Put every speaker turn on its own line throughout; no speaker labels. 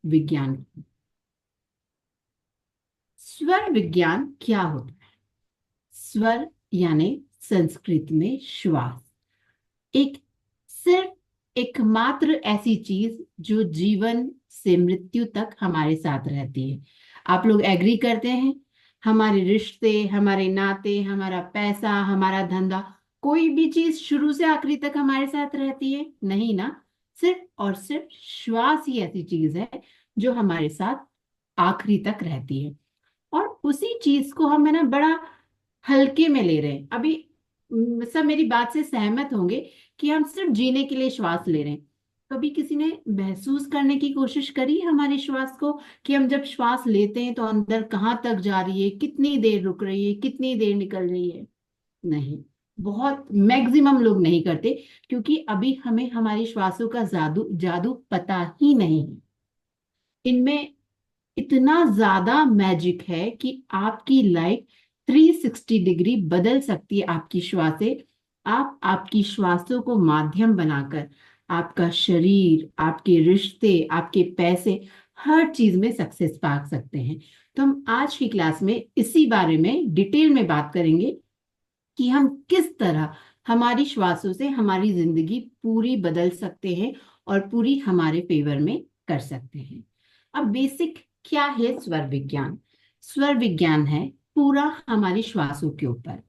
विज्ञान। स्वर विज्ञान क्या होता है? स्वर यानी संस्कृत में श्वास, एक सिर्फ एकमात्र ऐसी चीज जो जीवन से मृत्यु तक हमारे साथ रहती है। आप लोग एग्री करते हैं? हमारे रिश्ते, हमारे नाते, हमारा पैसा, हमारा धंधा, कोई भी चीज शुरू से आखिरी तक हमारे साथ रहती है नहीं ना? सिर्फ और सिर्फ श्वास ही ऐसी चीज है जो हमारे साथ आखिरी तक रहती है। और उसी चीज को हम है ना बड़ा हल्के में ले रहे हैं अभी। सब मेरी बात से सहमत होंगे कि हम सिर्फ जीने के लिए श्वास ले रहे हैं। कभी किसी ने महसूस करने की कोशिश करी हमारे श्वास को, कि हम जब श्वास लेते हैं तो अंदर कहाँ तक जा रही है, कितनी देर रुक रही है, कितनी देर निकल रही है? नहीं, बहुत मैक्सिमम लोग नहीं करते, क्योंकि अभी हमें हमारी श्वासों का जादू जादू पता ही नहीं है। इनमें इतना ज्यादा मैजिक है कि आपकी लाइफ 360 डिग्री बदल सकती है आपकी श्वास से। आप आपकी श्वासों को माध्यम बनाकर आपका शरीर, आपके रिश्ते, आपके पैसे, हर चीज में सक्सेस पा सकते हैं। तो हम आज की क्लास में इसी बारे में डिटेल में बात करेंगे कि हम किस तरह हमारी श्वासों से हमारी जिंदगी पूरी बदल सकते हैं और पूरी हमारे फेवर में कर सकते हैं। अब बेसिक क्या है स्वर विज्ञान? स्वर विज्ञान है पूरा हमारी श्वासों के ऊपर।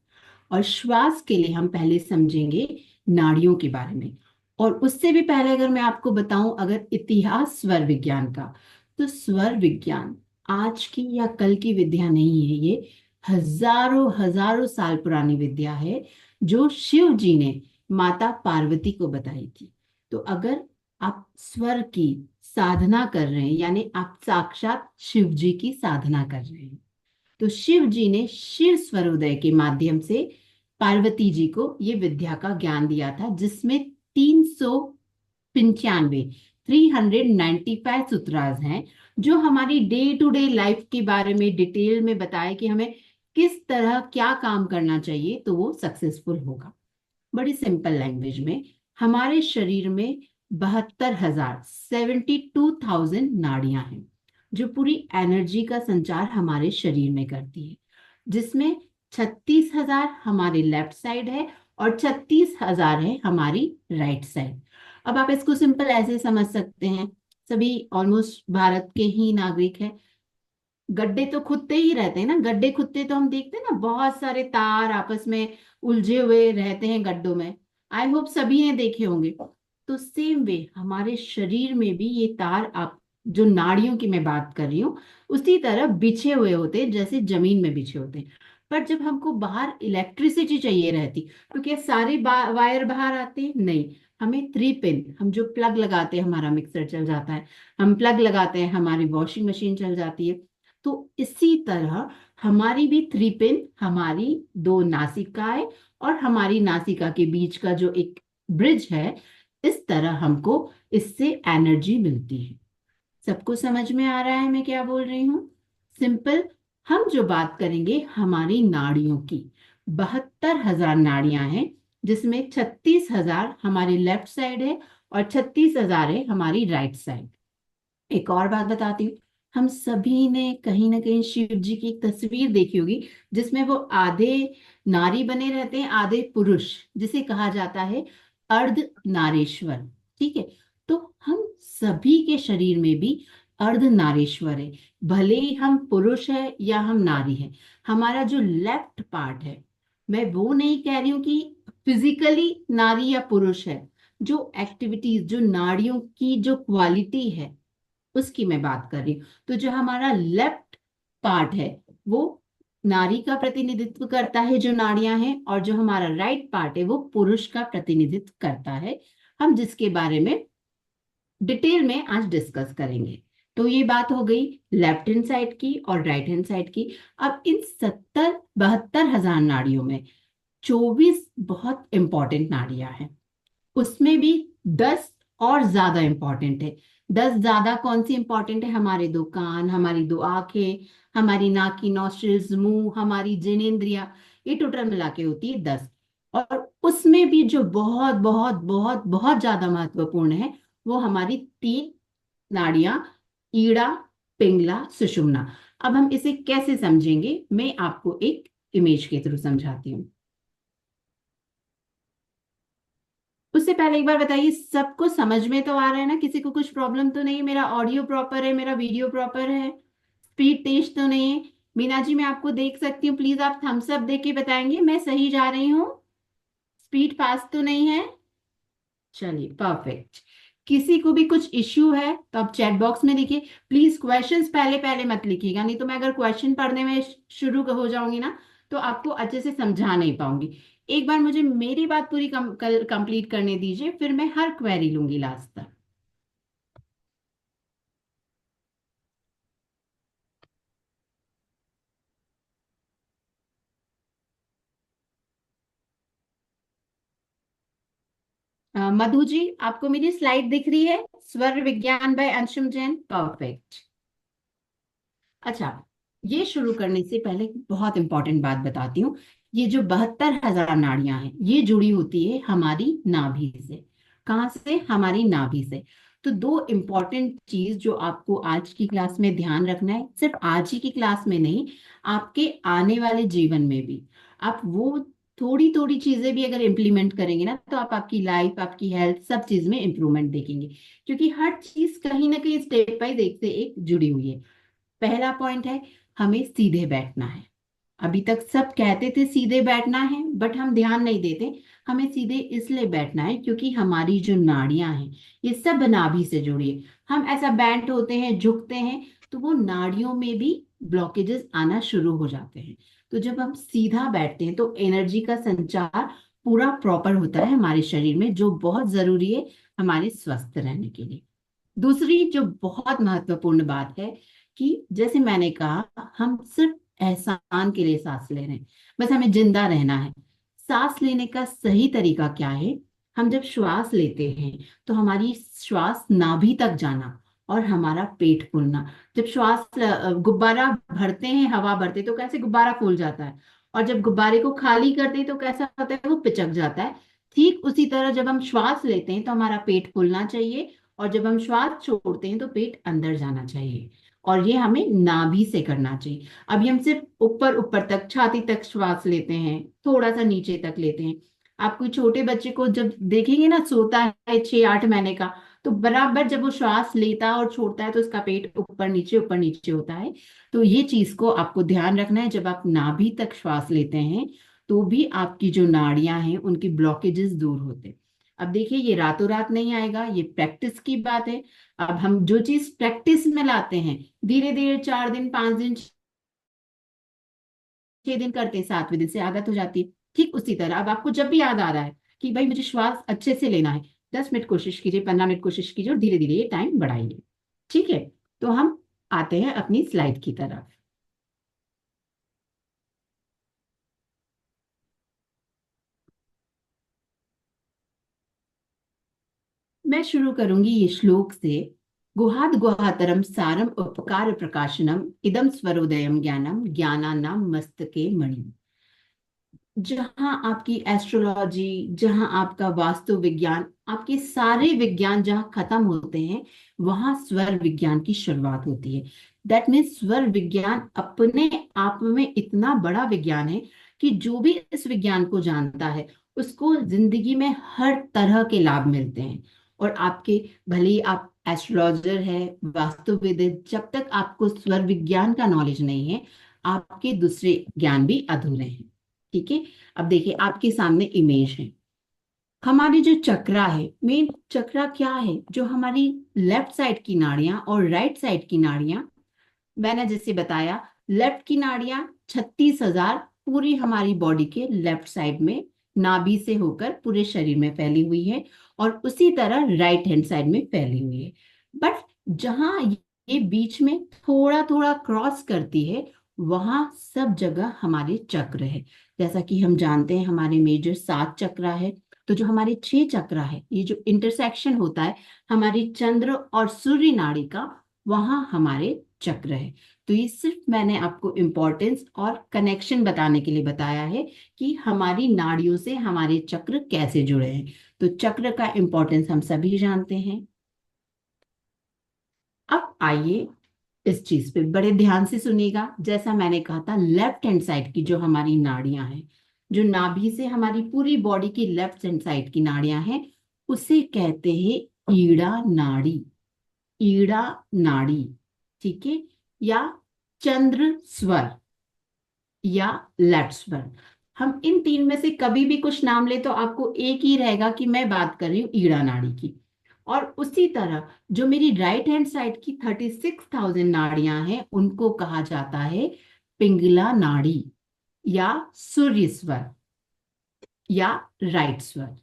और श्वास के लिए हम पहले समझेंगे नाड़ियों के बारे में। और उससे भी पहले अगर मैं आपको बताऊं अगर इतिहास स्वर विज्ञान का, तो स्वर विज्ञान आज की या कल की विद्या नहीं है। ये हजारों हजारों साल पुरानी विद्या है जो शिव जी ने माता पार्वती को बताई थी। तो अगर आप स्वर की साधना कर रहे हैं यानी आप साक्षात शिव जी की साधना कर रहे हैं, तो शिव जी ने शिव स्वरोदय के माध्यम से पार्वती जी को ये विद्या का ज्ञान दिया था, जिसमें 395 395 सूत्रास हैं जो हमारी डे टू डे लाइफ के बारे में डिटेल में बताए कि हमें किस तरह क्या काम करना चाहिए तो वो सक्सेसफुल होगा। बड़ी सिंपल लैंग्वेज में, हमारे शरीर में 72,000 72,000 नाड़ियां हैं जो पूरी एनर्जी का संचार हमारे शरीर में करती है, जिसमें 36,000 हमारे लेफ्ट साइड है और 36,000 है हमारी राइट साइड। अब आप इसको सिंपल ऐसे समझ सकते हैं, सभी ऑलमोस्ट भारत के ही नागरिक हैं। गड्ढे तो खुदते ही रहते हैं ना, गड्ढे खुदते तो हम देखते हैं ना, बहुत सारे तार आपस में उलझे हुए रहते हैं गड्ढों में। आई होप सभी ने देखे होंगे। तो सेम वे हमारे शरीर में भी ये तार, आप जो नाड़ियों की मैं बात कर रही हूँ, उसी तरह बिछे हुए होते हैं जैसे जमीन में बिछे होते हैं। पर जब हमको बाहर इलेक्ट्रिसिटी चाहिए रहती, तो क्या सारे वायर बाहर आते हैं? नहीं, हमें 3 पिन, हम जो प्लग लगाते हैं हमारा मिक्सर चल जाता है, हम प्लग लगाते हैं हमारी वॉशिंग मशीन चल जाती है। तो इसी तरह हमारी भी 3 पिन, हमारी 2 नासिकाएं और हमारी नासिका के बीच का जो एक ब्रिज है, इस तरह हमको इससे एनर्जी मिलती है। सबको समझ में आ रहा है मैं क्या बोल रही हूँ? सिंपल। हम जो बात करेंगे हमारी नाड़ियों की, 72,000 नाड़ियां हैं, जिसमें 36,000 हमारी लेफ्ट साइड है और 36,000 है हमारी राइट साइड। एक और बात बताती हूँ, हम सभी ने कहीं ना कहीं शिव जी की एक तस्वीर देखी होगी जिसमें वो आधे नारी बने रहते हैं आधे पुरुष, जिसे कहा जाता है अर्ध नारेश्वर। ठीक है? तो हम सभी के शरीर में भी अर्ध नारेश्वर है। भले ही हम पुरुष है या हम नारी है, हमारा जो लेफ्ट पार्ट है, मैं वो नहीं कह रही हूँ कि फिजिकली नारी या पुरुष है, जो एक्टिविटीज, जो नाड़ियों की जो क्वालिटी है उसकी मैं बात कर रही हूँ। तो जो हमारा लेफ्ट पार्ट है वो नारी का प्रतिनिधित्व करता है, जो नाड़ियां हैं, और जो हमारा राइट पार्ट है वो पुरुष का प्रतिनिधित्व करता है, हम जिसके बारे में डिटेल में आज डिस्कस करेंगे। तो ये बात हो गई लेफ्ट हैंड साइड की और राइट हैंड साइड की। अब इन 72,000 नाड़ियों में 24 बहुत इंपॉर्टेंट नाड़ियां हैं, उसमें भी 10 और ज्यादा इंपॉर्टेंट है। 10 ज्यादा कौन सी इंपॉर्टेंट है? हमारे 2 कान, हमारी 2 आंखें, हमारी नाक की नॉस्ट्रिल्स, मुंह, हमारी जिनेंद्रिया, ये टोटल मिला के होती है 10। और उसमें भी जो बहुत बहुत बहुत बहुत ज्यादा महत्वपूर्ण है वो हमारी 3 नाड़ियां ईड़ा, पिंगला, सुषुम्ना। अब हम इसे कैसे समझेंगे, मैं आपको एक इमेज के थ्रू समझाती हूँ। उससे पहले एक बार बताइए, सबको समझ में तो आ रहा है ना? किसी को कुछ प्रॉब्लम तो नहीं है? मेरा ऑडियो प्रॉपर है, मेरा वीडियो प्रॉपर है, स्पीड तेज तो नहीं है? मीना जी, मैं आपको देख सकती हूँ, प्लीज आप थम्स अप देके बताएंगे मैं सही जा रही हूँ। स्पीड फास्ट तो नहीं है? चलिए, परफेक्ट। किसी को भी कुछ इश्यू है तो आप चैट बॉक्स में लिखिए। प्लीज क्वेश्चंस पहले पहले मत लिखिएगा, नहीं तो मैं अगर क्वेश्चन पढ़ने में शुरू हो जाऊंगी ना, तो आपको अच्छे से समझा नहीं पाऊंगी। एक बार मुझे मेरी बात पूरी कंप्लीट करने दीजिए, फिर मैं हर क्वेरी लूंगी लास्ट तक। मधु जी, आपको मेरी स्लाइड दिख रही है? स्वर विज्ञान बाय अंशुम जैन, परफेक्ट। अच्छा, ये शुरू करने से पहले एक बहुत इंपॉर्टेंट बात बताती हूँ। ये जो 72,000 नाड़ियां हैं, ये जुड़ी होती है हमारी नाभि से। कहाँ से? हमारी नाभि से। तो दो इंपॉर्टेंट चीज जो आपको आज की क्लास में ध्यान रखना है, सिर्फ आज ही की क्लास में नहीं, आपके आने वाले जीवन में भी आप वो थोड़ी थोड़ी चीजें भी अगर इम्प्लीमेंट करेंगे ना, तो आप आपकी लाइफ, आपकी हेल्थ, सब चीज में इंप्रूवमेंट देखेंगे। क्योंकि हर चीज कहीं ना कहीं स्टेप बाय एक से एक जुड़ी हुई है। पहला पॉइंट है, हमें सीधे बैठना है। अभी तक सब कहते थे सीधे बैठना है, बट हम ध्यान नहीं देते। हमें सीधे इसलिए बैठना है क्योंकि हमारी जो नाड़ियां हैं, ये सब नाभि से जुड़ी है। हम ऐसा बैंड होते हैं, झुकते हैं, तो वो नाड़ियों में भी ब्लॉकेजेस आना शुरू हो जाते हैं। तो जब हम सीधा बैठते हैं तो एनर्जी का संचार पूरा प्रॉपर होता है हमारे शरीर में, जो बहुत जरूरी है हमारे स्वस्थ रहने के लिए। दूसरी जो बहुत महत्वपूर्ण बात है, कि जैसे मैंने कहा, हम सिर्फ एहसान के लिए सांस ले रहे हैं, बस हमें जिंदा रहना है। सांस लेने का सही तरीका क्या है? हम जब श्वास लेते हैं तो हमारी श्वास नाभि तक जाना और हमारा पेट फूलना। जब श्वास गुब्बारा भरते हैं, हवा भरते हैं, तो कैसे गुब्बारा फूल जाता है, और जब गुब्बारे को खाली करते हैं तो कैसा होता है? वो पिचक जाता है। ठीक उसी तरह जब हम श्वास लेते हैं तो हमारा पेट फूलना चाहिए, और जब हम श्वास छोड़ते हैं तो पेट अंदर जाना चाहिए। और ये हमें नाभि से करना चाहिए। अभी हम सिर्फ ऊपर ऊपर तक, छाती तक श्वास लेते हैं, थोड़ा सा नीचे तक लेते हैं। आप कोई छोटे बच्चे को जब देखेंगे ना, सोता है 6-8 महीने का, तो बराबर जब वो श्वास लेता है और छोड़ता है तो उसका पेट ऊपर नीचे होता है। तो ये चीज को आपको ध्यान रखना है, जब आप नाभि तक श्वास लेते हैं तो भी आपकी जो नाड़ियां हैं उनकी ब्लॉकेजेस दूर होते हैं। अब देखिए, ये रातों रात नहीं आएगा, ये प्रैक्टिस की बात है। अब हम जो चीज प्रैक्टिस में लाते हैं, धीरे धीरे 4 दिन, 5 दिन, 6 दिन करते हैं, 7वें दिन से आदत हो जाती है। ठीक उसी तरह अब आपको जब भी याद आ रहा है कि भाई मुझे श्वास अच्छे से लेना है, 10 मिनट कोशिश कीजिए, 15 मिनट कोशिश कीजिए, और धीरे धीरे ये टाइम बढ़ाइए। ठीक है? तो हम आते हैं अपनी स्लाइड की तरफ। मैं शुरू करूंगी ये श्लोक से। गुहाद गुहातरम सारम उपकार प्रकाशनम इदम स्वरोदयम ज्ञानम ज्ञानानाम मस्तके मणि। जहां आपकी एस्ट्रोलॉजी, जहां आपका वास्तु विज्ञान, आपके सारे विज्ञान जहां खत्म होते हैं, वहां स्वर विज्ञान की शुरुआत होती है। दैट मीन्स स्वर विज्ञान अपने आप में इतना बड़ा विज्ञान है कि जो भी इस विज्ञान को जानता है, उसको जिंदगी में हर तरह के लाभ मिलते हैं। और आपके, भले ही आप एस्ट्रोलॉजर है, वास्तुविद है, जब तक आपको स्वर विज्ञान का नॉलेज नहीं है, आपके दूसरे ज्ञान भी अधूरे हैं। ठीक है? अब देखिए, आपके सामने इमेज है। हमारी जो चक्रा है, मेन चक्रा क्या है? जो हमारी लेफ्ट साइड की नाड़ियां और राइट साइड की नाड़ियां, मैंने जैसे बताया, लेफ्ट की नाड़ियां 36,000 पूरी हमारी बॉडी के लेफ्ट साइड में नाभि से होकर पूरे शरीर में फैली हुई है, और उसी तरह राइट हैंड साइड में फैली हुई है। बट जहां ये बीच में थोड़ा थोड़ा क्रॉस करती है, वहां सब जगह हमारे चक्र है। जैसा कि हम जानते हैं, हमारे मेजर 7 चक्रा है। तो जो हमारे 6 चक्रा है, ये जो इंटरसेक्शन होता है हमारी चंद्र और सूर्य नाड़ी का, वहां हमारे चक्र है। तो ये सिर्फ मैंने आपको इम्पोर्टेंस और कनेक्शन बताने के लिए बताया है कि हमारी नाड़ियों से हमारे चक्र कैसे जुड़े हैं। तो चक्र का इम्पोर्टेंस हम सभी जानते हैं। अब आइए इस चीज पे बड़े ध्यान से सुनिएगा। जैसा मैंने कहा था, लेफ्ट हैंड साइड की जो हमारी नाड़ियां हैं, जो नाभि से हमारी पूरी बॉडी की लेफ्ट हैंड साइड की नाड़ियां हैं, उसे कहते हैं ईड़ा नाड़ी। ईड़ा नाड़ी, ठीक है, या चंद्र स्वर, या लेफ्ट स्वर। हम इन तीन में से कभी भी कुछ नाम ले तो आपको एक ही रहेगा कि मैं बात कर रही हूँ ईड़ा नाड़ी की। और उसी तरह जो मेरी राइट हैंड साइड की 36,000 नाड़ियां हैं, उनको कहा जाता है पिंगला नाड़ी, या सूर्य स्वर, या राइट स्वर।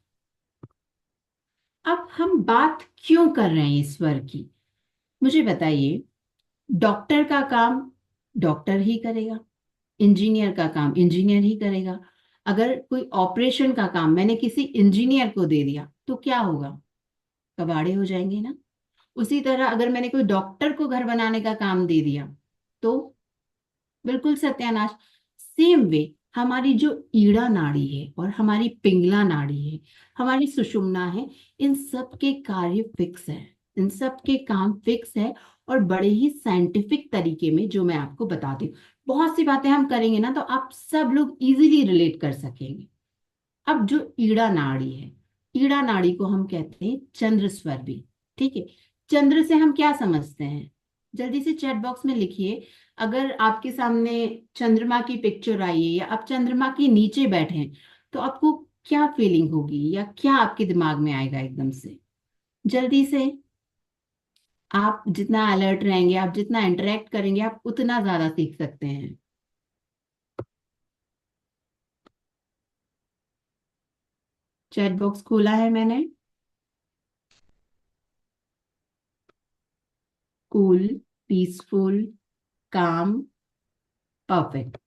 अब हम बात क्यों कर रहे हैं इस स्वर की, मुझे बताइए। डॉक्टर का काम डॉक्टर ही करेगा, इंजीनियर का काम इंजीनियर ही करेगा। अगर कोई ऑपरेशन का काम मैंने किसी इंजीनियर को दे दिया तो क्या होगा? कबाड़े हो जाएंगे ना। उसी तरह अगर मैंने कोई डॉक्टर को घर बनाने का काम दे दिया तो बिल्कुल सत्यानाश। सेम वे, हमारी जो ईड़ा नाड़ी है और हमारी पिंगला नाड़ी है, हमारी सुषुम्ना है, इन सब के कार्य फिक्स है, इन सब के काम फिक्स है। और बड़े ही साइंटिफिक तरीके में जो मैं आपको बताती हूँ, बहुत सी बातें हम करेंगे ना तो आप सब लोग इजीली रिलेट कर सकेंगे। अब जो ईड़ा नाड़ी है, ईड़ा नाड़ी को हम कहते हैं चंद्र स्वर भी, ठीक है। चंद्र से हम क्या समझते हैं? जल्दी से चैट बॉक्स में लिखिए। अगर आपके सामने चंद्रमा की पिक्चर आई है या आप चंद्रमा के नीचे बैठे हैं तो आपको क्या फीलिंग होगी, या क्या आपके दिमाग में आएगा एकदम से? जल्दी से। आप जितना अलर्ट रहेंगे, आप जितना इंटरेक्ट करेंगे, आप उतना ज्यादा सीख सकते हैं। चैट बॉक्स खोला है मैंने। कूल, पीसफुल, काम, परफेक्ट।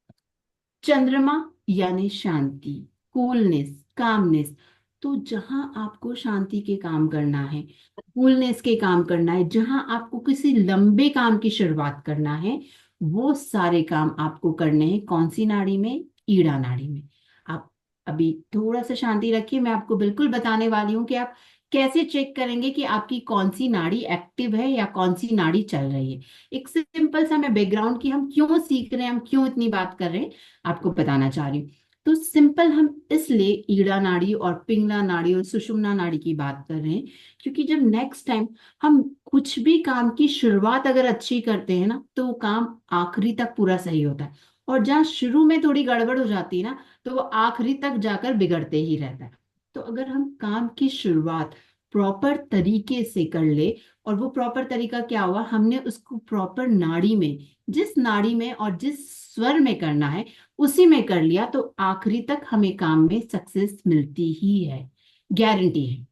चंद्रमा यानी शांति, कूलनेस, कामनेस। तो जहां आपको शांति के काम करना है, कूलनेस के काम करना है, जहां आपको किसी लंबे काम की शुरुआत करना है, वो सारे काम आपको करने हैं कौन सी नाड़ी में? ईड़ा नाड़ी में। आप अभी थोड़ा सा शांति रखिए, मैं आपको बिल्कुल बताने वाली हूँ कि आप कैसे चेक करेंगे कि आपकी कौन सी नाड़ी एक्टिव है या कौन सी नाड़ी चल रही है। एक सिंपल सा मैं बैकग्राउंड की हम क्यों सीख रहे हैं, हम क्यों इतनी बात कर रहे हैं, आपको बताना चाह रही हूँ। तो सिंपल हम इसलिए ईड़ा नाड़ी और पिंगला नाड़ी और सुषुम्ना नाड़ी की बात कर रहे हैं, क्योंकि जब नेक्स्ट टाइम हम कुछ भी काम की शुरुआत अगर अच्छी करते हैं ना तो वो काम आखिरी तक पूरा सही होता है। और जहाँ शुरू में थोड़ी गड़बड़ हो जाती है ना, तो वो आखिरी तक जाकर बिगड़ते ही रहता है। तो अगर हम काम की शुरुआत प्रॉपर तरीके से कर ले, और वो प्रॉपर तरीका क्या हुआ, हमने उसको प्रॉपर नाड़ी में, जिस नाड़ी में और जिस स्वर में करना है उसी में कर लिया, तो आखिरी तक हमें काम में सक्सेस मिलती ही है, गारंटी है।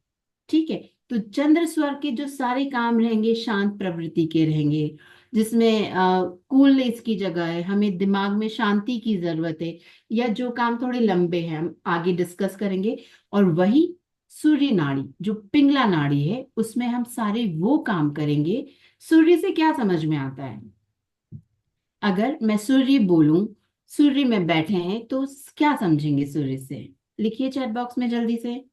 ठीक है। तो चंद्र स्वर के जो सारे काम रहेंगे शांत प्रवृत्ति के रहेंगे, जिसमें कूलनेस की जगह है, हमें दिमाग में शांति की जरूरत है, या जो काम थोड़े लंबे हैं हम आगे डिस्कस करेंगे। और वही सूर्य नाड़ी जो पिंगला नाड़ी है, उसमें हम सारे वो काम करेंगे। सूर्य से क्या समझ में आता है? अगर मैं सूर्य बोलूं, सूर्य में बैठे हैं तो क्या समझेंगे सूर्य से? लिखिए चैट बॉक्स में जल्दी से।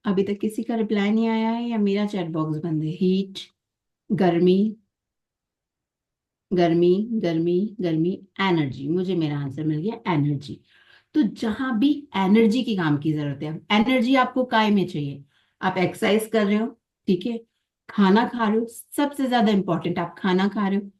अभी तक किसी का रिप्लाई नहीं आया है या मेरा चैट बॉक्स बंद है? हीट, गर्मी, गर्मी, गर्मी, गर्मी, एनर्जी। मुझे मेरा आंसर मिल गया, एनर्जी। तो जहां भी एनर्जी की काम की जरूरत है, एनर्जी आपको काय में चाहिए? आप एक्सरसाइज कर रहे हो, ठीक है, खाना खा रहे हो, सबसे ज्यादा इंपॉर्टेंट, आप खाना खा रहे हो।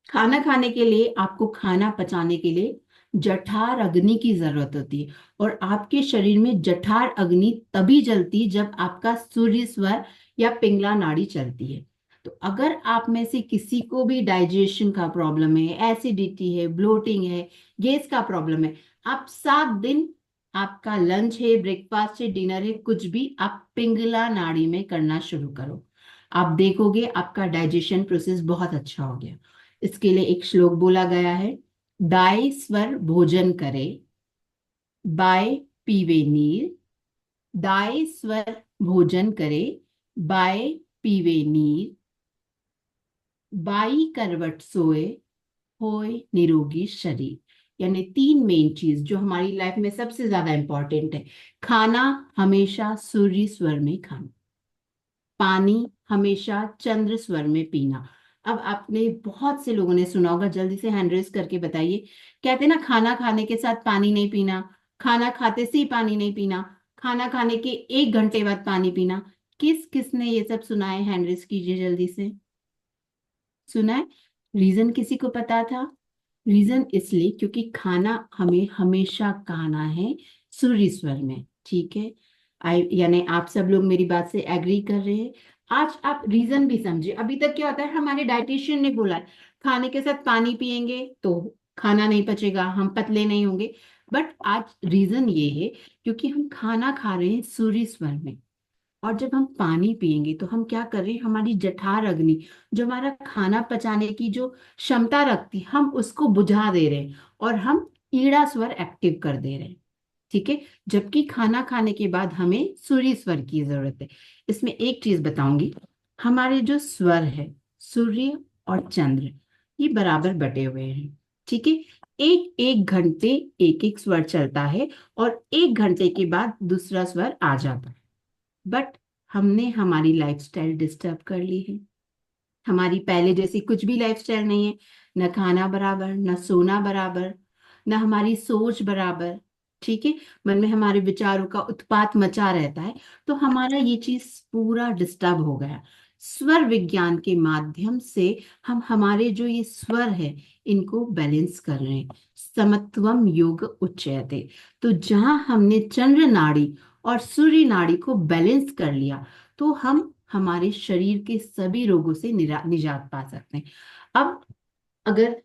खाना खाने के लिए, आपको खाना पचाने के लिए जठर अग्नि की जरूरत होती है। और आपके शरीर में जठर अग्नि तभी जलती है जब आपका सूर्य स्वर या पिंगला नाड़ी चलती है। तो अगर आप में से किसी को भी डाइजेशन का प्रॉब्लम है, एसिडिटी है, ब्लोटिंग है, गैस का प्रॉब्लम है, आप 7 दिन, आपका लंच है, ब्रेकफास्ट है, डिनर है, कुछ भी आप पिंगला नाड़ी में करना शुरू करो। आप देखोगे आपका डाइजेशन प्रोसेस बहुत अच्छा हो गया। इसके लिए एक श्लोक बोला गया है, दाय स्वर भोजन करे, बाय पीवे नीर। दाय स्वर भोजन करे, बाय पीवे नीर। बाई करवट सोए, होय निरोगी शरीर। यानी तीन मेन चीज जो हमारी लाइफ में सबसे ज्यादा इंपॉर्टेंट है। खाना हमेशा सूर्य स्वर में खाना, पानी हमेशा चंद्र स्वर में पीना। अब आपने बहुत से लोगों ने सुना होगा, जल्दी से हैंड रेज करके बताइए। कहते हैं ना, खाना खाने के साथ पानी नहीं पीना, खाना खाते से ही पानी नहीं पीना, खाना खाने के 1 घंटे बाद पानी पीना। किस किसने ये सब सुना है? हैंड रेज कीजिए जल्दी से। सुना है? रीजन किसी को पता था? रीजन इसलिए क्योंकि खाना हमें हमेशा खाना है सूर्य स्वर में। ठीक है, आई यानी आप सब लोग मेरी बात से एग्री कर रहे हैं। आज आप रीजन भी समझे। अभी तक क्या होता है, हमारे डाइटिशियन ने बोला है खाने के साथ पानी पिएंगे तो खाना नहीं पचेगा, हम पतले नहीं होंगे। बट आज रीजन ये है क्योंकि हम खाना खा रहे हैं सूर्य स्वर में, और जब हम पानी पिएंगे तो हम क्या कर रहे हैं, हमारी जठर अग्नि जो हमारा खाना पचाने की जो क्षमता रखती, हम उसको बुझा दे रहे हैं और हम ईड़ा स्वर एक्टिव कर दे रहे हैं। ठीक है, जबकि खाना खाने के बाद हमें सूर्य स्वर की जरूरत है। इसमें एक चीज बताऊंगी, हमारे जो स्वर है सूर्य और चंद्र, ये बराबर बटे हुए हैं। ठीक है, एक एक घंटे एक एक स्वर चलता है और 1 घंटे के बाद दूसरा स्वर आ जाता है। बट हमने हमारी लाइफस्टाइल डिस्टर्ब कर ली है। हमारी पहले जैसी कुछ भी लाइफस्टाइल नहीं है। न खाना बराबर, न सोना बराबर, न हमारी सोच बराबर। ठीक है, मन में हमारे विचारों का उत्पात मचा रहता है। तो हमारा ये चीज पूरा डिस्टर्ब हो गया। स्वर विज्ञान के माध्यम से हम हमारे जो ये स्वर है इनको बैलेंस कर रहे हैं। समत्वम योग उच्यते। तो जहां हमने चंद्र नाड़ी और सूर्य नाड़ी को बैलेंस कर लिया, तो हम हमारे शरीर के सभी रोगों से निजात पा सकते हैं। अब अगर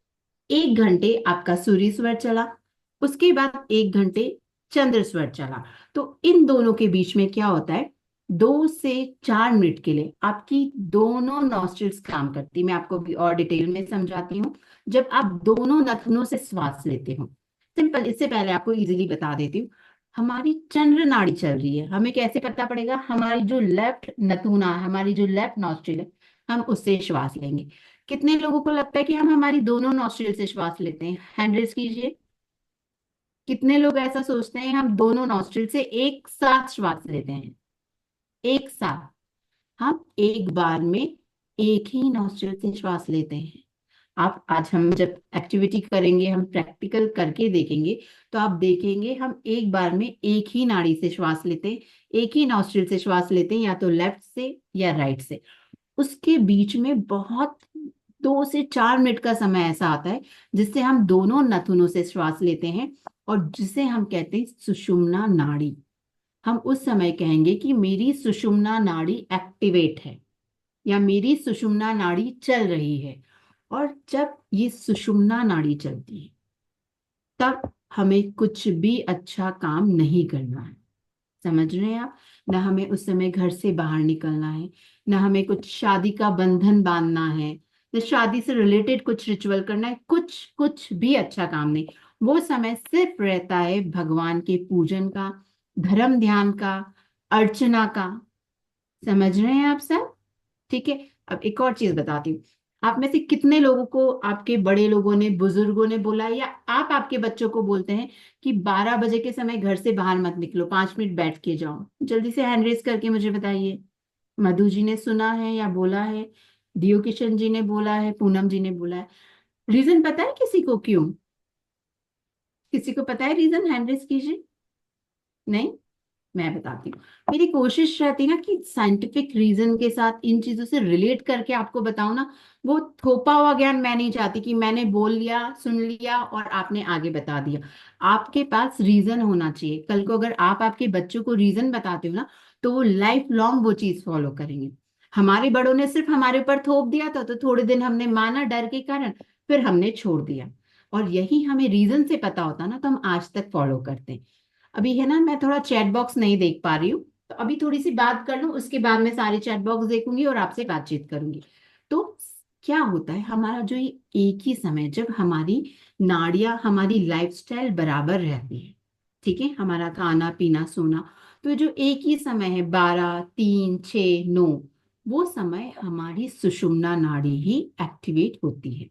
1 घंटे आपका सूर्य स्वर चला, उसके बाद 1 घंटे चंद्र स्वर चला, तो इन दोनों के बीच में क्या होता है, 2 से 4 मिनट के लिए आपकी दोनों नॉस्ट्रिल्स काम करती। मैं आपको भी और डिटेल में समझाती हूँ। जब आप दोनों नथनों से श्वास लेते हो, सिंपल, इससे पहले आपको इजीली बता देती हूँ। हमारी चंद्र नाड़ी चल रही है, हमें कैसे पता पड़ेगा? हमारी जो लेफ्ट नथुना, हमारी जो लेफ्ट नॉस्ट्रिल है, हम उससे श्वास लेंगे। कितने लोगों को लगता है कि हम हमारी दोनों नॉस्ट्रिल से श्वास लेते हैं? हैंड रेज कीजिए। कितने लोग ऐसा सोचते हैं हम दोनों नॉस्ट्रिल से एक साथ श्वास लेते हैं? एक साथ हम एक बार में एक ही नॉस्ट्रिल से श्वास लेते हैं। आप आज हम जब एक्टिविटी करेंगे, हम प्रैक्टिकल करके देखेंगे, तो आप देखेंगे हम एक बार में एक ही नाड़ी से श्वास लेते हैं, एक ही नॉस्ट्रिल से श्वास लेते हैं, या तो लेफ्ट से या राइट से। उसके बीच में बहुत 2 से 4 मिनट का समय ऐसा आता है जिससे हम दोनों नथुनों से श्वास लेते हैं, और जिसे हम कहते हैं सुषुम्ना नाड़ी। हम उस समय कहेंगे कि मेरी सुषुम्ना नाड़ी एक्टिवेट है या मेरी सुषुम्ना नाड़ी चल रही है। और जब ये सुषुम्ना नाड़ी चलती है, तब हमें कुछ भी अच्छा काम नहीं करना है। समझ रहे हैं आप? ना हमें उस समय घर से बाहर निकलना है, ना हमें कुछ शादी का बंधन बांधना है, ना शादी से रिलेटेड कुछ रिचुअल करना है, कुछ कुछ भी अच्छा काम नहीं। वो समय सिर्फ रहता है भगवान के पूजन का, धर्म ध्यान का, अर्चना का। समझ रहे हैं आप सब? ठीक है, अब एक और चीज बताती हूँ। आप में से कितने लोगों को आपके बड़े लोगों ने, बुजुर्गों ने बोला है, या आप आपके बच्चों को बोलते हैं कि 12 बजे के समय घर से बाहर मत निकलो, 5 मिनट बैठ के जाओ? जल्दी से हैंड रेज करके मुझे बताइए। मधु जी ने सुना है या बोला है? दियो किशन जी ने बोला है? पूनम जी ने बोला है? रीजन पता है किसी को क्यों? किसी को पता है रीजन? हैंड रेज कीजिए। नहीं? मैं बताती हूँ। मेरी कोशिश रहती है ना कि साइंटिफिक रीजन के साथ इन चीजों से रिलेट करके आपको बताऊं ना। वो थोपा हुआ ज्ञान मैं नहीं चाहती कि मैंने बोल लिया, सुन लिया और आपने आगे बता दिया। आपके पास रीजन होना चाहिए। कल को अगर आप आपके बच्चों को रीजन बताते हो ना, तो वो लाइफ लॉन्ग वो चीज फॉलो करेंगे। हमारे बड़ों ने सिर्फ हमारे ऊपर थोप दिया था, तो थोड़े दिन हमने माना डर के कारण, फिर हमने छोड़ दिया। और यही हमें रीजन से पता होता ना, तो हम आज तक फॉलो करते हैं। अभी है ना, मैं थोड़ा चैट बॉक्स नहीं देख पा रही हूँ, तो अभी थोड़ी सी बात कर लूँ, उसके बाद मैं सारे चैट बॉक्स देखूंगी और आपसे बातचीत करूंगी। तो क्या होता है, हमारा जो ये एक ही समय, जब हमारी नाड़ियां, हमारी लाइफस्टाइल बराबर रहती है, ठीक है, हमारा खाना पीना सोना, तो जो एक ही समय है 12, 3, 6, 9, वो समय हमारी सुषुम्ना नाड़ी ही एक्टिवेट होती है।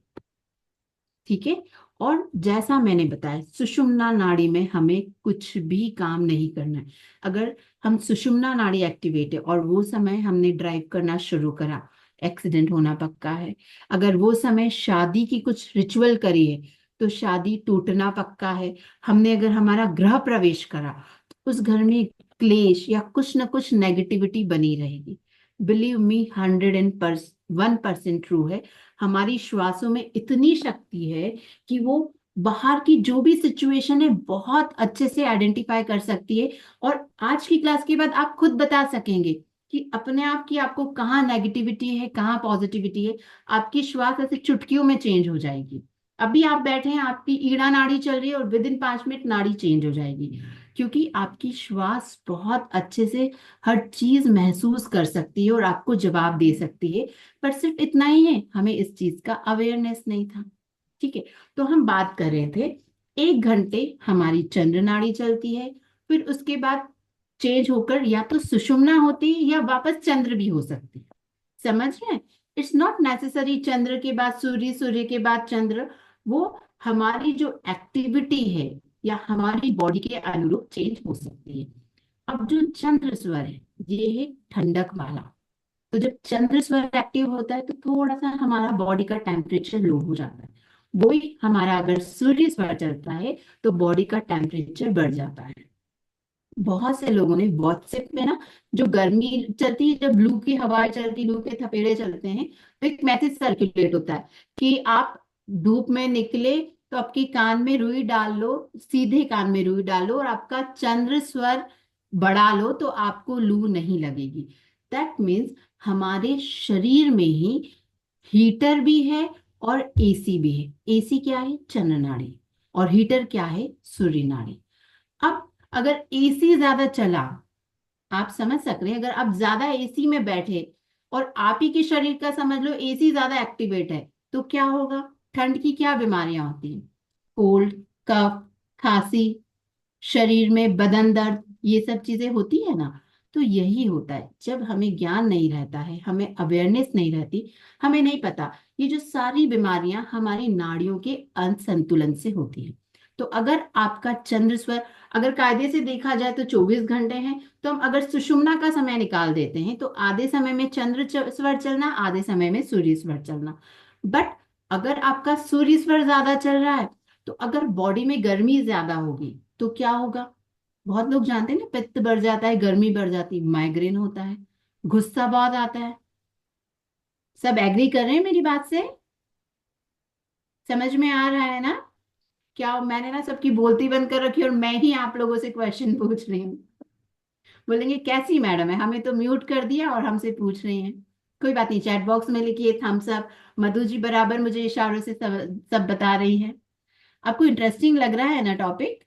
ठीक है, और जैसा मैंने बताया, सुषुम्ना नाड़ी में हमें कुछ भी काम नहीं करना है। अगर हम सुषुम्ना नाड़ी एक्टिवेट है और वो समय हमने ड्राइव करना शुरू करा, एक्सीडेंट होना पक्का है। अगर वो समय शादी की कुछ रिचुअल करी है तो शादी टूटना पक्का है। हमने अगर हमारा गृह प्रवेश करा तो उस घर में क्लेश या कुछ ना कुछ नेगेटिविटी बनी रहेगी। बिलीव मी, 101% ट्रू है। हमारी श्वासों में इतनी शक्ति है कि वो बाहर की जो भी सिचुएशन है बहुत अच्छे से आइडेंटिफाई कर सकती है। और आज की क्लास के बाद आप खुद बता सकेंगे कि अपने आप की आपको कहाँ नेगेटिविटी है, कहाँ पॉजिटिविटी है। आपकी श्वास ऐसे चुटकियों में चेंज हो जाएगी। अभी आप बैठे हैं, आपकी ईड़ा नाड़ी चल रही है और विद इन 5 मिनट नाड़ी चेंज हो जाएगी, क्योंकि आपकी श्वास बहुत अच्छे से हर चीज महसूस कर सकती है और आपको जवाब दे सकती है। पर सिर्फ इतना ही है, हमें इस चीज का अवेयरनेस नहीं था। ठीक है, तो हम बात कर रहे थे 1 घंटे हमारी चंद्र नाड़ी चलती है, फिर उसके बाद चेंज होकर या तो सुषुम्ना होती है या वापस चंद्र भी हो सकती है। समझ रहे हैं? इट्स नॉट नेसेसरी चंद्र के बाद सूर्य, सूर्य के बाद चंद्र। वो हमारी जो एक्टिविटी है या हमारी बॉडी के अनुरूप चेंज हो सकती है। अब जो चंद्र स्वर है ये है ठंडक वाला। तो जब चंद्र स्वर एक्टिव होता है तो थोड़ा सा हमारा बॉडी का टेम्परेचर लो हो जाता है। वही हमारा अगर सूर्य स्वर चलता है तो बॉडी का टेम्परेचर बढ़ जाता है। बहुत से लोगों ने व्हाट्सएप में ना, जो गर्मी चलती है, जब लू की हवाएं चलती, लू के थपेड़े चलते हैं, तो एक मैसेज सर्कुलेट होता है कि आप धूप में निकले तो आपके कान में रुई डाल लो, सीधे कान में रुई डालो और आपका चंद्र स्वर बढ़ा लो तो आपको लू नहीं लगेगी। दैट मीन्स हमारे शरीर में ही हीटर भी है और एसी भी है। एसी क्या है? चंद्र नाड़ी। और हीटर क्या है? सूर्य नाड़ी। अब अगर एसी ज्यादा चला, आप समझ सक रहे हैं, अगर आप ज्यादा एसी में बैठे और आप ही के शरीर का समझ लो एसी ज्यादा एक्टिवेट है, तो क्या होगा? ठंड की क्या बीमारियां होती हैं? कोल्ड, कफ, खांसी, शरीर में बदन दर्द, ये सब चीजें होती है ना। तो यही होता है जब हमें ज्ञान नहीं रहता है, हमें अवेयरनेस नहीं रहती, हमें नहीं पता ये जो सारी बीमारियां हमारी नाड़ियों के असंतुलन से होती है। तो अगर आपका चंद्र स्वर, अगर कायदे से देखा जाए तो 24 घंटे हैं, तो हम अगर सुषुम्ना का समय निकाल देते हैं तो आधे समय में चंद्र स्वर चलना, आधे समय में सूर्य स्वर चलना। बट अगर आपका सूर्य स्वर ज्यादा चल रहा है तो अगर बॉडी में गर्मी ज्यादा होगी तो क्या होगा? बहुत लोग जानते हैं ना, पित्त बढ़ जाता है, गर्मी बढ़ जाती है, माइग्रेन होता है, गुस्सा बहुत आता है। सब एग्री कर रहे हैं मेरी बात से? समझ में आ रहा है ना? क्या मैंने ना सबकी बोलती बंद कर रखी और मैं ही आप लोगों से क्वेश्चन पूछ रही हूँ? बोलेंगे कैसी मैडम है, हमें तो म्यूट कर दिया और हमसे पूछ रही हैं। कोई बात नहीं, चैट बॉक्स में लिखिए थम्स अप। मधु जी बराबर मुझे इशारों से सब बता रही है। आपको इंटरेस्टिंग लग रहा है ना टॉपिक?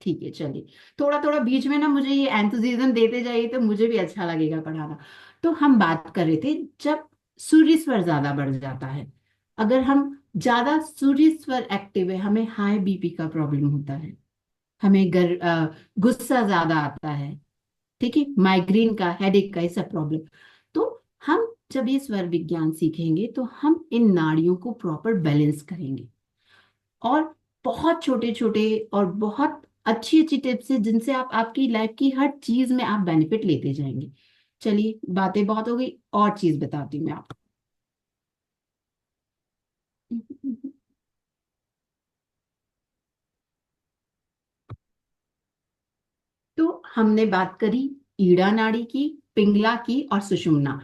ठीक है, चलिए। थोड़ा थोड़ा बीच में ना मुझे ये एंथुजिज्म देते जाइए तो मुझे भी अच्छा लगेगा पढ़ाना। तो हम बात कर रहे थे जब सूर्य स्वर ज्यादा बढ़ जाता है, अगर हम ज्यादा सूर्य स्वर एक्टिव है, हमें हाई बीपी का प्रॉब्लम होता है, हमें गुस्सा ज्यादा आता है, ठीक है, माइग्रेन का, हेडेक का, ये सब प्रॉब्लम। तो हम जब ये स्वर विज्ञान सीखेंगे तो हम इन नाड़ियों को प्रॉपर बैलेंस करेंगे। और बहुत छोटे छोटे और बहुत अच्छी अच्छी टिप्स है जिनसे आप आपकी लाइफ की हर चीज में आप बेनिफिट लेते जाएंगे। चलिए, बातें बहुत हो गई, और चीज बताती हूँ मैं आपको। तो हमने बात करी ईड़ा नाड़ी की, पिंगला की और सुषुम्ना।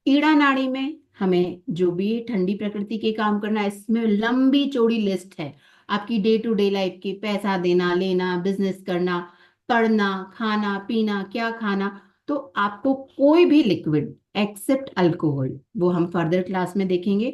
ईड़ा नाड़ी में हमें जो भी ठंडी प्रकृति के काम करना है, इसमें लंबी चौड़ी लिस्ट है आपकी डे टू डे लाइफ की, पैसा देना लेना, बिजनेस करना, पढ़ना, खाना पीना, क्या खाना। तो आपको कोई भी लिक्विड एक्सेप्ट अल्कोहल, वो हम फर्दर क्लास में देखेंगे,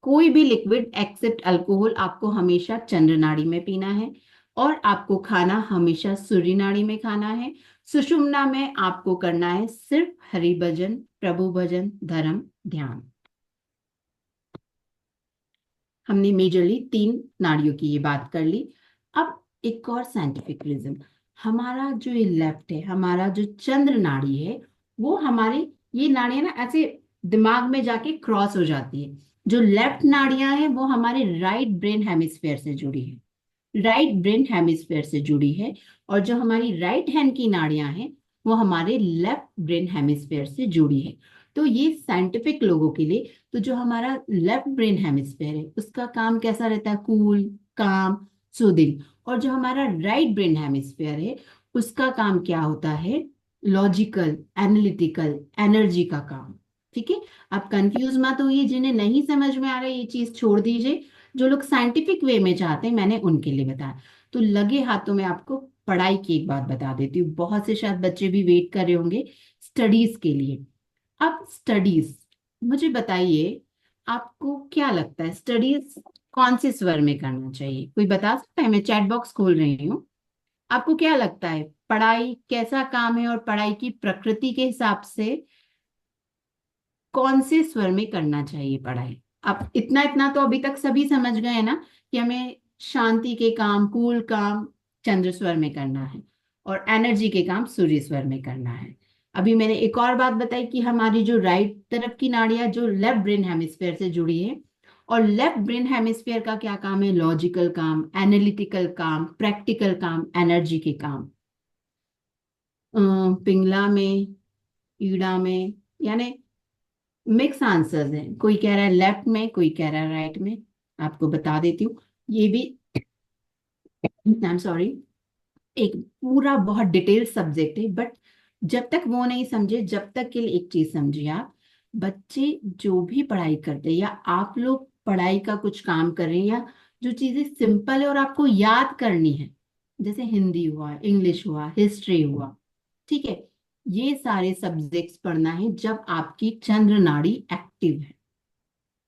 कोई भी लिक्विड एक्सेप्ट अल्कोहल आपको हमेशा चंद्र नाड़ी में पीना है। और आपको खाना हमेशा सूर्य नाड़ी में खाना है। सुषुम्ना में आपको करना है सिर्फ हरि भजन, प्रभु भजन, धर्म, ध्यान। हमने मेजरली 3 नाड़ियों की ये बात कर ली। अब एक और साइंटिफिक रीजन, हमारा जो ये लेफ्ट है, हमारा जो चंद्र नाड़ी है, वो हमारी ये नाड़ियां ना ऐसे दिमाग में जाके क्रॉस हो जाती है। जो लेफ्ट नाड़ियां हैं वो हमारे राइट ब्रेन हेमिस्फेयर से जुड़ी है, राइट ब्रेन हेमिस्फेयर से जुड़ी है। और जो हमारी राइट हैंड की नाड़ियां हैं वो हमारे लेफ्ट ब्रेन हेमिस्फेयर से जुड़ी है। तो ये साइंटिफिक लोगों के लिए, तो जो हमारा लेफ्ट ब्रेन हेमिस्फेयर है उसका काम कैसा रहता है, कूल, काम, सूदिंग। और जो हमारा राइट ब्रेन हेमिस्फेयर है उसका काम क्या होता है, लॉजिकल, एनालिटिकल, एनर्जी का काम। ठीक है, आप कंफ्यूज मत होइए, जिन्हें नहीं समझ में आ रहा है ये चीज छोड़ दीजिए। जो लोग साइंटिफिक वे में चाहते हैं मैंने उनके लिए बताया। तो लगे हाथों में आपको पढ़ाई की एक बात बता देती हूँ, बहुत से शायद बच्चे भी वेट कर रहे होंगे स्टडीज के लिए। अब स्टडीज, मुझे बताइए आपको क्या लगता है स्टडीज कौन से स्वर में करना चाहिए, कोई बता सकता है? मैं चैट बॉक्स खोल रही हूँ। आपको क्या लगता है पढ़ाई कैसा काम है, और पढ़ाई की प्रकृति के हिसाब से कौन से स्वर में करना चाहिए पढ़ाई? अब इतना इतना तो अभी तक सभी समझ गए हैं ना, कि हमें शांति के काम, कूल काम चंद्र स्वर में करना है, और एनर्जी के काम सूर्य स्वर में करना है। अभी मैंने एक और बात बताई कि हमारी जो राइट तरफ की नाड़ियां जो लेफ्ट ब्रेन हेमिस्फेयर से जुड़ी है, और लेफ्ट ब्रेन हेमिस्फेयर का क्या काम है, लॉजिकल काम, एनालिटिकल काम, प्रैक्टिकल काम, एनर्जी के काम। पिंगला में, ईड़ा में, यानी मिक्स आंसर्स हैं। कोई कह रहा है लेफ्ट में, कोई कह रहा है राइट में। आपको बता देती हूँ ये भी, आई एम सॉरी, एक पूरा बहुत डिटेल सब्जेक्ट है, बट जब तक वो नहीं समझे, जब तक के लिए एक चीज समझिए आप, बच्चे जो भी पढ़ाई करते हैं या आप लोग पढ़ाई का कुछ काम कर रहे हैं, या जो चीजें सिंपल है और आपको याद करनी है, जैसे हिंदी हुआ, इंग्लिश हुआ, हिस्ट्री हुआ, ठीक है, ये सारे सब्जेक्ट्स पढ़ना है जब आपकी चंद्र नाड़ी एक्टिव है।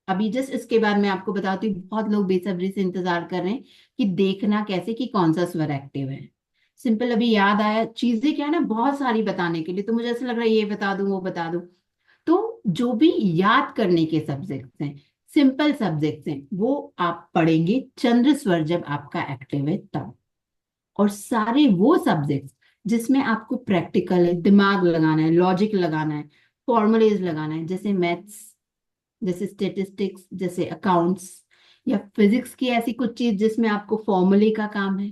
अभी जस्ट इसके बाद मैं आपको बताती हूँ, बहुत लोग बेसब्री से इंतजार कर रहे हैं कि देखना कैसे कि कौन सा स्वर एक्टिव है। सिंपल अभी याद आया, चीजें क्या है ना बहुत सारी बताने के लिए, तो मुझे ऐसा लग रहा है ये बता दूं वो बता दूं। तो जो भी याद करने के सब्जेक्ट्स हैं, सिंपल सब्जेक्ट्स हैं, वो आप पढ़ेंगे चंद्र स्वर जब आपका एक्टिव है तब। और सारे वो सब्जेक्ट्स जिसमें आपको प्रैक्टिकल है, दिमाग लगाना है, लॉजिक लगाना है, फॉर्मुलेज लगाना है, जैसे मैथ्स, जैसे स्टेटिस्टिक्स, जैसे अकाउंट्स, या फिजिक्स की ऐसी कुछ चीज जिसमें आपको फॉर्मूले का काम है,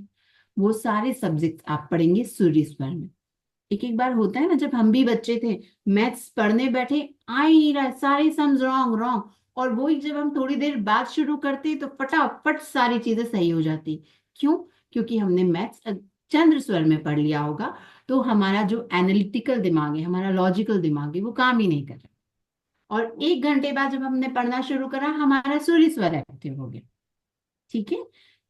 वो सारे सब्जेक्ट्स आप पढ़ेंगे सूर्य स्वर में। एक एक बार होता है ना, जब हम भी बच्चे थे, मैथ्स पढ़ने बैठे, आ ही नहीं रहा है, सारे सम्स रॉन्ग रॉन्ग, और वही जब हम थोड़ी देर बाद शुरू करते तो फटाफट सारी चीजें सही हो जाती। क्यों? क्योंकि हमने मैथ्स चंद्र स्वर में पढ़ लिया होगा। तो हमारा जो एनालिटिकल दिमाग है, हमारा लॉजिकल दिमाग है, वो काम ही नहीं कर रहा। और एक घंटे बाद जब हमने पढ़ना शुरू करा, हमारा सूर्य स्वर एक्टिव हो गया। ठीक है,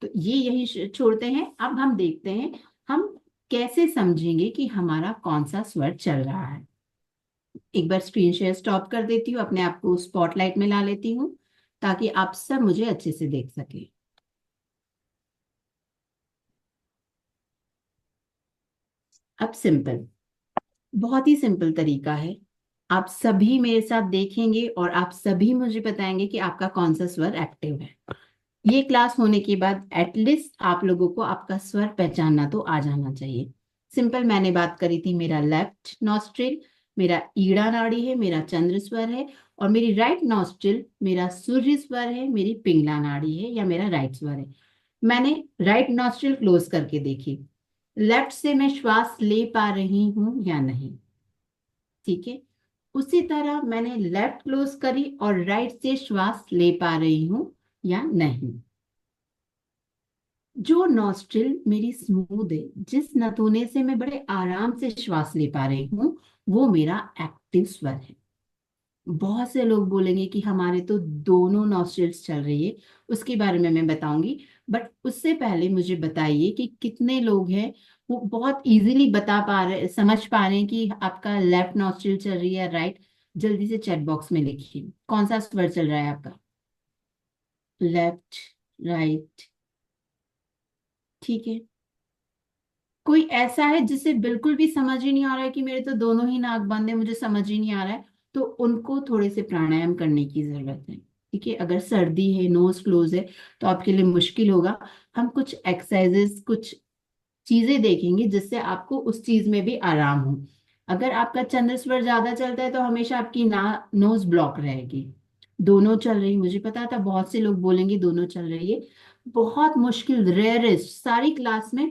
तो ये यही छोड़ते हैं। अब हम देखते हैं हम कैसे समझेंगे कि हमारा कौन सा स्वर चल रहा है। एक बार स्क्रीन शेयर स्टॉप कर देती हूँ, अपने आप को स्पॉटलाइट में ला लेती हूँ, ताकि आप सब मुझे अच्छे से देख सके। अब सिंपल, बहुत ही सिंपल तरीका है। आप सभी मेरे साथ देखेंगे और आप सभी मुझे बताएंगे कि आपका कौन सा स्वर एक्टिव है। ये क्लास होने के बाद एटलीस्ट आप लोगों को आपका स्वर पहचानना तो आ जाना चाहिए। सिंपल, मैंने बात करी थी, मेरा लेफ्ट नॉस्ट्रिल मेरा ईड़ा नाड़ी है, मेरा चंद्र स्वर है, और मेरी राइट नॉस्ट्रिल मेरा सूर्य स्वर है, मेरी पिंगला नाड़ी है या मेरा राइट स्वर है। मैंने राइट नॉस्ट्रिल क्लोज करके देखी, लेफ्ट से मैं श्वास ले पा रही हूं या नहीं। ठीक है, उसी तरह मैंने लेफ्ट क्लोज करी और राइट से श्वास ले पा रही हूं या नहीं। जो नॉस्ट्रिल मेरी स्मूथ है, जिस नथुने से मैं बड़े आराम से श्वास ले पा रही हूँ, वो मेरा एक्टिव स्वर है। बहुत से लोग बोलेंगे कि हमारे तो दोनों नॉस्ट्रिल्स चल रही है, उसके बारे में मैं बताऊंगी। बट उससे पहले मुझे बताइए कि कितने लोग हैं वो बहुत इजीली बता पा रहे, समझ पा रहे हैं कि आपका लेफ्ट नॉस्ट्रिल चल रही है, राइट? जल्दी से चैट बॉक्स में लिखिए कौन सा स्वर चल रहा है आपका, लेफ्ट, राइट। ठीक है, कोई ऐसा है जिसे बिल्कुल भी समझ ही नहीं आ रहा है कि मेरे तो दोनों ही नाक बंद है, मुझे समझ ही नहीं आ रहा है, तो उनको थोड़े से प्राणायाम करने की जरूरत है। ठीक है, अगर सर्दी है, नोज क्लोज है, तो आपके लिए मुश्किल होगा। हम कुछ एक्सरसाइजेस, कुछ चीजें देखेंगे जिससे आपको उस चीज में भी आराम हो। अगर आपका चंद्र स्वर ज्यादा चलता है तो हमेशा आपकी नोज ब्लॉक रहेगी। दोनों चल रही, मुझे पता था बहुत से लोग बोलेंगे दोनों चल रही है। बहुत मुश्किल, रेयरेस्ट, सारी क्लास में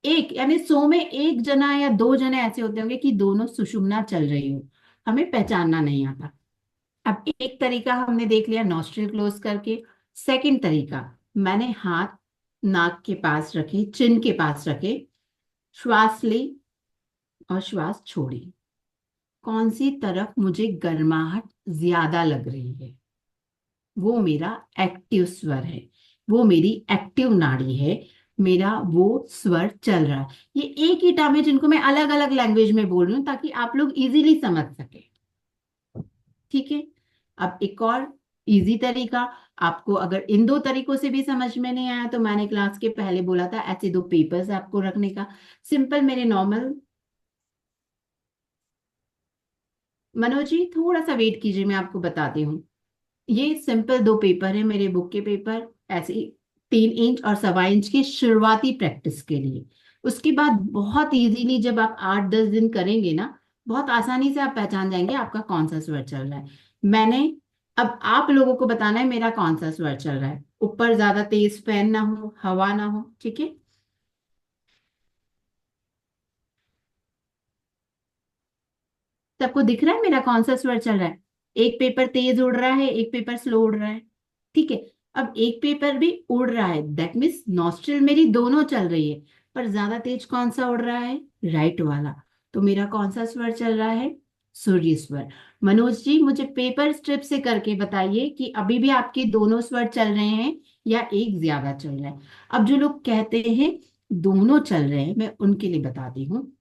एक, यानी 100 में एक जना या दो जने ऐसे होते होंगे कि दोनों सुषुम्ना चल रही हो, हमें पहचानना नहीं आता। अब एक तरीका हमने देख लिया नॉस्ट्रिल क्लोज करके। सेकंड तरीका, मैंने हाथ नाक के पास रखे, चिन के पास रखे, श्वास ली और श्वास छोड़ी। कौन सी तरफ मुझे गर्माहट ज्यादा लग रही है, वो मेरा एक्टिव स्वर है, वो मेरी एक्टिव नाड़ी है, मेरा वो स्वर चल रहा है। ये एक ही टर्म है जिनको मैं अलग अलग लैंग्वेज में बोल रही हूँ ताकि आप लोग इजीली समझ सके। ठीक है। अब एक और इजी तरीका, आपको अगर इन दो तरीकों से भी समझ में नहीं आया तो मैंने क्लास के पहले बोला था ऐसे दो पेपर्स आपको रखने का। सिंपल, मेरे नॉर्मल, मनोज जी थोड़ा सा वेट कीजिए, मैं आपको बताती हूँ। ये सिंपल दो पेपर है मेरे बुक के पेपर, ऐसे ही 3 इंच और 1.25 इंच की शुरुआती प्रैक्टिस के लिए। उसके बाद बहुत इजीली जब आप 8-10 दिन करेंगे ना, बहुत आसानी से आप पहचान जाएंगे आपका कौन सा स्वर चल रहा है। मैंने, अब आप लोगों को बताना है मेरा कौन सा स्वर चल रहा है। ऊपर ज्यादा तेज फैन ना हो, हवा ना हो, ठीक है। सबको दिख रहा है मेरा कौन सा स्वर चल रहा है? एक पेपर तेज उड़ रहा है, एक पेपर स्लो उड़ रहा है। ठीक है। अब एक पेपर भी उड़ रहा है, दैट मीन्स नॉस्ट्रिल मेरी दोनों चल रही है, पर ज्यादा तेज कौन सा उड़ रहा है? राइट वाला। तो मेरा कौन सा स्वर चल रहा है? सूर्य स्वर। मनोज जी मुझे पेपर स्ट्रिप से करके बताइए कि अभी भी आपके दोनों स्वर चल रहे हैं या एक ज्यादा चल रहा है। अब जो लोग कहते हैं दोनों चल रहे हैं, मैं उनके लिए बताती हूँ।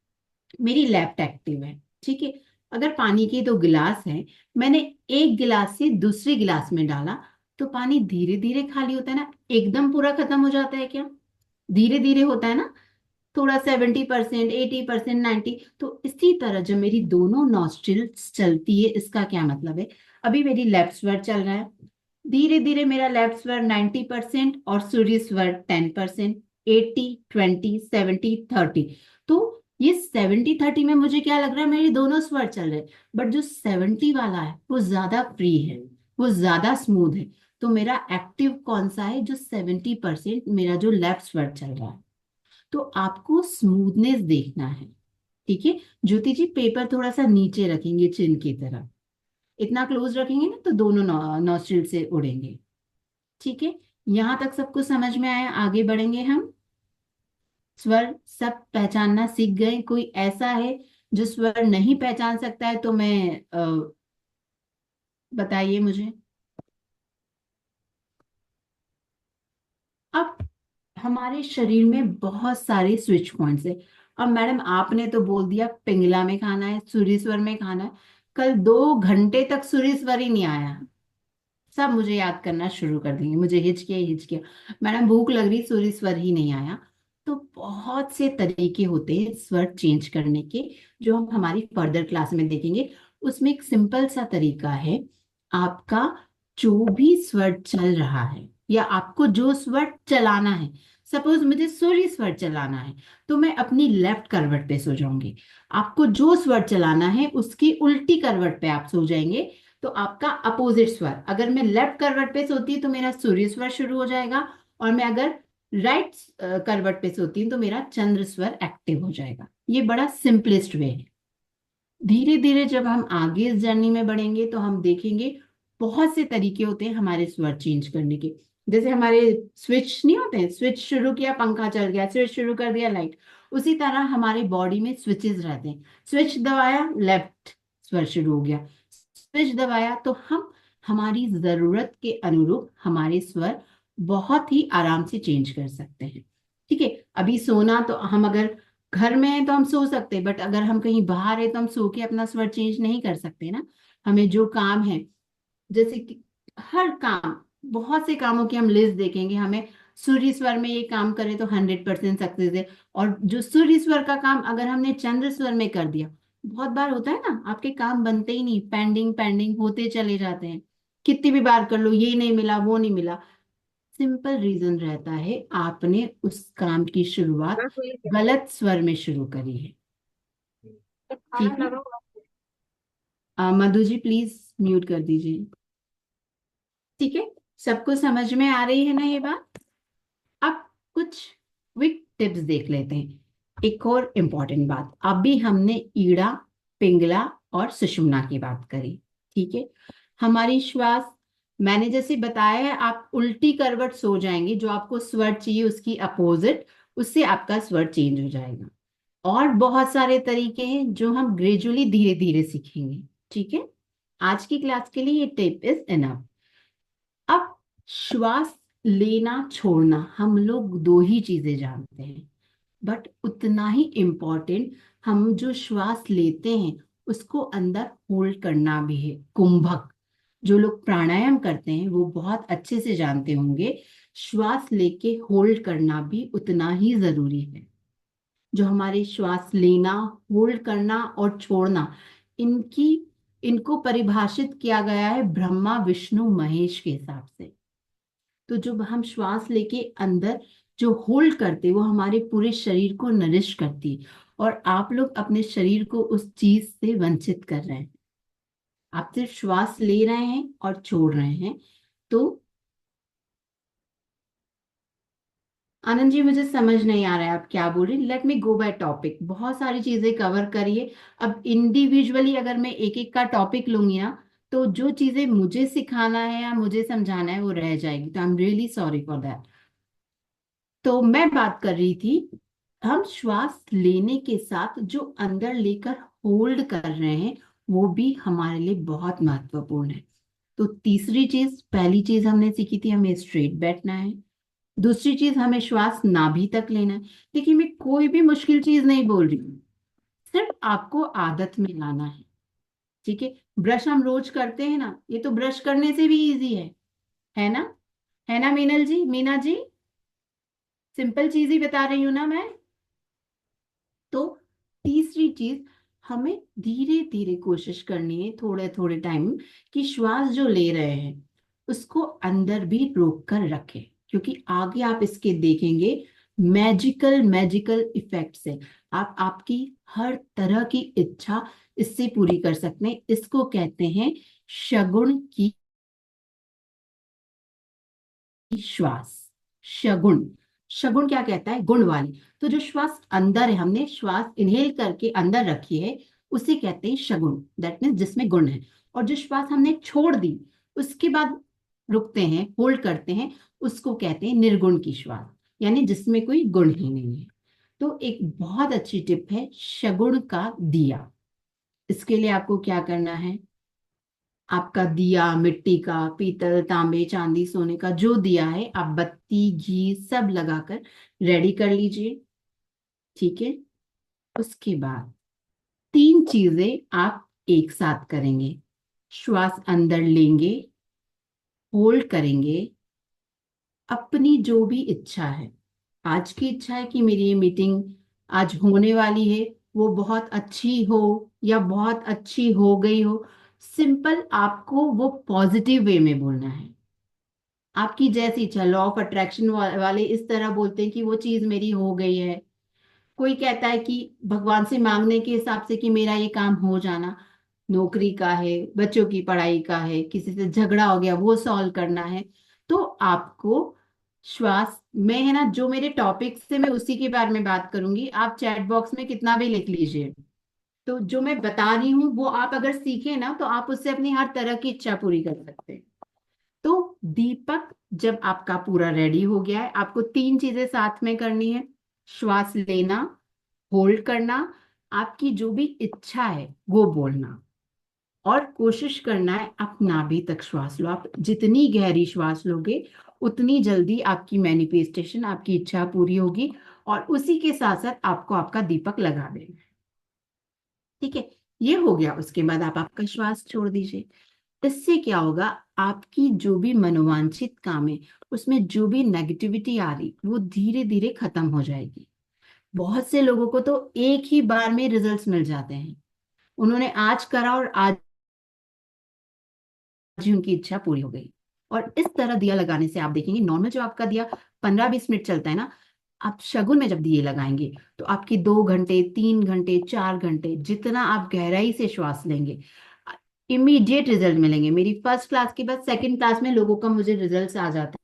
मेरी लेफ्ट एक्टिव है, ठीक है। अगर पानी के 2 गिलास हैं, मैंने एक गिलास से दूसरे गिलास में डाला, तो पानी धीरे धीरे खाली होता है ना, एकदम पूरा खत्म हो जाता है क्या? धीरे धीरे होता है ना, थोड़ा 70%, 80%, 90। तो इसी तरह जब मेरी दोनों नॉस्ट्रिल्स चलती है, इसका क्या मतलब है? अभी मेरी लेफ्ट स्वर चल रहा है, धीरे धीरे मेरा लेफ्ट स्वर 90% और सूर्य स्वर 10%, 80, 20, 70, 30। तो ये 70-30 में मुझे क्या लग रहा है, मेरे दोनों स्वर चल रहे हैं। बट जो 70 वाला है वो ज्यादा फ्री है, वो ज्यादा स्मूथ है। तो मेरा एक्टिव कौन सा है? जो 70% मेरा जो लेफ्ट स्वर चल रहा है। तो आपको स्मूथनेस देखना है। ठीक है। ज्योति जी पेपर थोड़ा सा नीचे रखेंगे चिन की तरह, इतना क्लोज रखेंगे ना तो दोनों नॉस्ट्रिल से उड़ेंगे। ठीक है। यहां तक सबको समझ में आया? आगे बढ़ेंगे हम। स्वर सब पहचानना सीख गए? कोई ऐसा है जो स्वर नहीं पहचान सकता है तो मैं बताइए मुझे। अब हमारे शरीर में बहुत सारे स्विच पॉइंट्स है। अब मैडम आपने तो बोल दिया पिंगला में खाना है, सूरी स्वर में खाना है, कल 2 घंटे तक सूरी स्वर ही नहीं आया, सब मुझे याद करना शुरू कर देंगे, मुझे हिचके हिचके, मैडम भूख लग रही, सूर्य स्वर ही नहीं आया। तो बहुत से तरीके होते हैं स्वर चेंज करने के, जो हम हमारी फर्दर क्लास में देखेंगे। उसमें एक सिंपल सा तरीका है, आपका जो भी स्वर चल रहा है या आपको जो स्वर चलाना है, सपोज मुझे सूर्य स्वर चलाना है, तो मैं अपनी लेफ्ट करवट पे सो जाऊंगी। आपको जो स्वर चलाना है उसकी उल्टी करवट पे आप सो जाएंगे, तो आपका अपोजिट स्वर, अगर मैं लेफ्ट करवट पे सोती तो मेरा सूर्य स्वर शुरू हो जाएगा, और मैं अगर राइट करवट पे सोती हूँ तो मेरा चंद्र स्वर एक्टिव हो जाएगा। ये बड़ा सिंपलेस्ट वे है। धीरे धीरे जब हम आगे इस जर्नी में बढ़ेंगे तो हम देखेंगे बहुत से तरीके होते हैं हमारे स्वर चेंज करने के। जैसे हमारे स्विच नहीं होते हैं, स्विच शुरू किया पंखा चल गया, स्विच शुरू कर दिया लाइट। उसी तरह हमारे बॉडी में स्विचेस रहते हैं, स्विच दबाया लेफ्ट स्वर शुरू हो गया, स्विच दबाया तो हम हमारी जरूरत के अनुरूप हमारे स्वर बहुत ही आराम से चेंज कर सकते हैं। ठीक है। अभी सोना तो हम अगर घर में है तो हम सो सकते हैं, बट अगर हम कहीं बाहर है तो हम सो के अपना स्वर चेंज नहीं कर सकते ना। हमें जो काम है, जैसे कि हर काम, बहुत से कामों की हम लिस्ट देखेंगे, हमें सूर्य स्वर में ये काम करें तो 100% सक्सेस है। और जो सूर्य स्वर का काम अगर हमने चंद्र स्वर में कर दिया, बहुत बार होता है ना आपके काम बनते ही नहीं, पेंडिंग पेंडिंग होते चले जाते हैं, कितनी भी बार कर लो ये नहीं मिला वो नहीं मिला। सिंपल रीजन रहता है आपने उस काम की शुरुआत गलत स्वर में शुरू करी है। ठीक है। मधु जी प्लीज म्यूट कर दीजिए। ठीक है, सबको समझ में आ रही है ना ये बात? अब कुछ क्विक टिप्स देख लेते हैं। एक और इम्पॉर्टेंट बात, अभी हमने ईड़ा, पिंगला और सुषुम्ना की बात करी। ठीक है, हमारी श्वास, मैंने जैसे बताया है, आप उल्टी करवट सो जाएंगे, जो आपको स्वर चाहिए उसकी अपोजिट, उससे आपका स्वर चेंज हो जाएगा। और बहुत सारे तरीके हैं जो हम ग्रेजुअली धीरे धीरे सीखेंगे। ठीक है, आज की क्लास के लिए ये टिप इज इनफ। अब श्वास लेना छोड़ना, हम लोग दो ही चीजें जानते हैं, बट उतना ही इम्पोर्टेंट, हम जो श्वास लेते हैं उसको अंदर होल्ड करना भी है, कुंभक। जो लोग प्राणायाम करते हैं वो बहुत अच्छे से जानते होंगे, श्वास लेके होल्ड करना भी उतना ही जरूरी है। जो हमारे श्वास लेना, होल्ड करना और छोड़ना, इनकी इनको परिभाषित किया गया है ब्रह्मा विष्णु महेश के हिसाब से। तो जब हम श्वास लेके अंदर जो होल्ड करते, वो हमारे पूरे शरीर को नरिश करती है, और आप लोग अपने शरीर को उस चीज से वंचित कर रहे हैं। आप सिर्फ श्वास ले रहे हैं और छोड़ रहे हैं। तो आनंद जी, मुझे समझ नहीं आ रहा है आप क्या बोल रही, let me go by topic. बहुत सारी चीजें कवर करिए। अब इंडिविजुअली अगर मैं एक एक का टॉपिक लूंगी ना, तो जो चीजें मुझे सिखाना है या मुझे समझाना है वो रह जाएगी, तो I am really sorry for that. तो मैं बात कर रही थी, हम श्वास लेने के साथ जो अंदर लेकर होल्ड कर रहे हैं वो भी हमारे लिए बहुत महत्वपूर्ण है। तो तीसरी चीज, पहली चीज हमने सीखी थी, हमें स्ट्रेट बैठना है। दूसरी चीज, हमें श्वास नाभि तक लेना है। देखिए, मैं कोई भी मुश्किल चीज नहीं बोल रही हूँ, सिर्फ आपको आदत में लाना है। ठीक है, ब्रश हम रोज करते हैं ना, ये तो ब्रश करने से भी इजी है ना? है ना मीनल जी, मीना जी? सिंपल चीज ही बता रही हूँ ना मैं। तो तीसरी चीज, हमें धीरे धीरे कोशिश करनी है, थोड़े थोड़े टाइम, कि श्वास जो ले रहे हैं उसको अंदर भी रोक कर रखें, क्योंकि आगे आप इसके देखेंगे मैजिकल मैजिकल इफेक्ट्स है। आप आपकी हर तरह की इच्छा इससे पूरी कर सकते हैं। इसको कहते हैं शगुन की श्वास। शगुन, शगुन क्या कहता है? गुण वाली। तो जो श्वास अंदर है, हमने श्वास इनहेल करके अंदर रखी है, उसे कहते हैं शगुन, दैट मीन्स जिसमें गुण है। और जो श्वास हमने छोड़ दी, उसके बाद रुकते हैं, होल्ड करते हैं, उसको कहते हैं निर्गुण की श्वास, यानी जिसमें कोई गुण ही नहीं है। तो एक बहुत अच्छी टिप है शगुन का दिया। इसके लिए आपको क्या करना है, आपका दिया, मिट्टी का, पीतल, तांबे, चांदी, सोने का जो दिया है, आप बत्ती घी सब लगाकर रेडी कर लीजिए। ठीक है, उसके बाद तीन चीजें आप एक साथ करेंगे। श्वास अंदर लेंगे, होल्ड करेंगे, अपनी जो भी इच्छा है, आज की इच्छा है कि मेरी ये मीटिंग आज होने वाली है, वो बहुत अच्छी हो या बहुत अच्छी हो गई हो, सिंपल आपको वो पॉजिटिव वे में बोलना है। आपकी जैसी इच्छा, लॉ ऑफ अट्रैक्शन वाले इस तरह बोलते हैं कि वो चीज मेरी हो गई है। कोई कहता है कि भगवान से मांगने के हिसाब से कि मेरा ये काम हो जाना, नौकरी का है, बच्चों की पढ़ाई का है, किसी से झगड़ा हो गया वो सॉल्व करना है। तो आपको श्वास में है ना, जो मेरे टॉपिक से मैं उसी के बारे में बात करूंगी, आप चैट बॉक्स में कितना भी लिख लीजिए। तो जो मैं बता रही हूँ वो आप अगर सीखे ना, तो आप उससे अपनी हर तरह की इच्छा पूरी कर सकते हैं। तो दीपक, जब आपका पूरा रेडी हो गया है, आपको तीन चीजें साथ में करनी है। श्वास लेना, होल्ड करना, आपकी जो भी इच्छा है वो बोलना, और कोशिश करना है आप नाभि तक श्वास लो। आप जितनी गहरी श्वास लोगे उतनी जल्दी आपकी मैनिफेस्टेशन, आपकी इच्छा पूरी होगी। और उसी के साथ साथ आपको आपका दीपक लगा देना है। ठीक है, ये हो गया। उसके बाद आप आपका श्वास छोड़ दीजिए। इससे क्या होगा, आपकी जो भी मनोवांछित काम है, उसमें जो भी नेगेटिविटी आ रही वो धीरे धीरे खत्म हो जाएगी। बहुत से लोगों को तो एक ही बार में रिजल्ट्स मिल जाते हैं। उन्होंने आज करा और आज ही उनकी इच्छा पूरी हो गई। और इस तरह दिया लगाने से आप देखेंगे, नॉर्मल जो आपका दिया 15-20 मिनट चलता है ना, आप शगुन में जब दिए लगाएंगे तो आपकी 2 घंटे, 3 घंटे, 4 घंटे, जितना आप गहराई से श्वास लेंगे, इमीडिएट रिजल्ट मिलेंगे। मेरी फर्स्ट क्लास के बाद सेकंड क्लास में लोगों का मुझे रिजल्ट्स आ जाते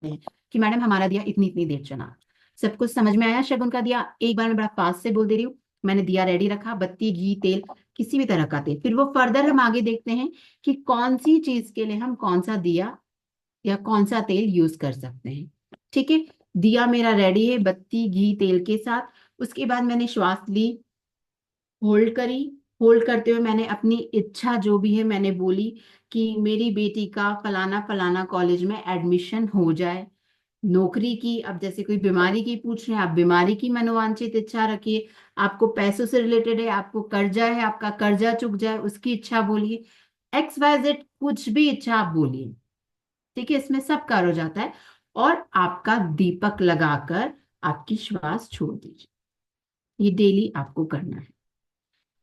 हैं कि मैडम हमारा दिया इतनी इतनी देर चला। सब कुछ समझ में आया? शगुन का दिया एक बार मैं बड़ा फास्ट से बोल दे रही हूँ। मैंने दिया रेडी रखा, बत्ती, घी, तेल, किसी भी तरह का तेल। फिर वो फर्दर हम आगे देखते हैं कि कौन सी चीज के लिए हम कौन सा दिया या कौन सा तेल यूज कर सकते हैं। ठीक है, दिया मेरा रेडी है बत्ती घी तेल के साथ। उसके बाद मैंने श्वास ली, होल्ड करी। होल्ड करते हुए मैंने अपनी इच्छा जो भी है मैंने बोली कि मेरी बेटी का फलाना फलाना कॉलेज में एडमिशन हो जाए। नौकरी की, अब जैसे कोई बीमारी की पूछ रहे हैं, आप बीमारी की मनोवांछित इच्छा रखिए। आपको पैसों से रिलेटेड है, आपको कर्जा है, आपका कर्जा चुक जाए उसकी इच्छा बोलिए। एक्स वाई जेड कुछ भी इच्छा आप बोलिए। ठीक है, इसमें सब कार्य हो जाता है। और आपका दीपक लगाकर आपकी श्वास छोड़ दीजिए। ये डेली आपको करना है।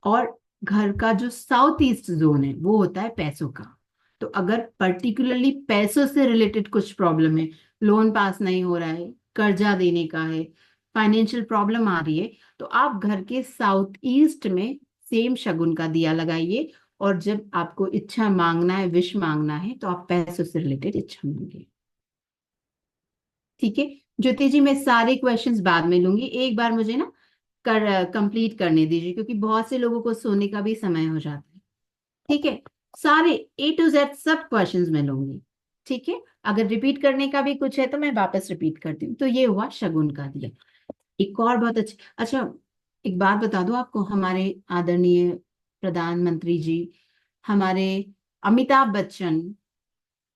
और घर का जो साउथ ईस्ट जोन है वो होता है पैसों का। तो अगर पर्टिकुलरली पैसों से रिलेटेड कुछ प्रॉब्लम है, लोन पास नहीं हो रहा है, कर्जा देने का है, फाइनेंशियल प्रॉब्लम आ रही है, तो आप घर के साउथ ईस्ट में सेम शगुन का दिया लगाइए। और जब आपको इच्छा मांगना है, विश मांगना है, तो आप पैसों से रिलेटेड इच्छा मांगिए। ठीक है ज्योति जी, मैं सारे क्वेश्चंस बाद में लूंगी, एक बार मुझे ना कंप्लीट करने दीजिए, क्योंकि बहुत से लोगों को सोने का भी समय हो जाता है। ठीक है, सारे ए टू जेड सब क्वेश्चंस मैं लूंगी। ठीक है, अगर रिपीट करने का भी कुछ है तो मैं वापस रिपीट करती हूँ। तो ये हुआ शगुन का दिया। एक और बहुत अच्छा, एक बात बता दूं आपको, हमारे आदरणीय प्रधानमंत्री जी, हमारे अमिताभ बच्चन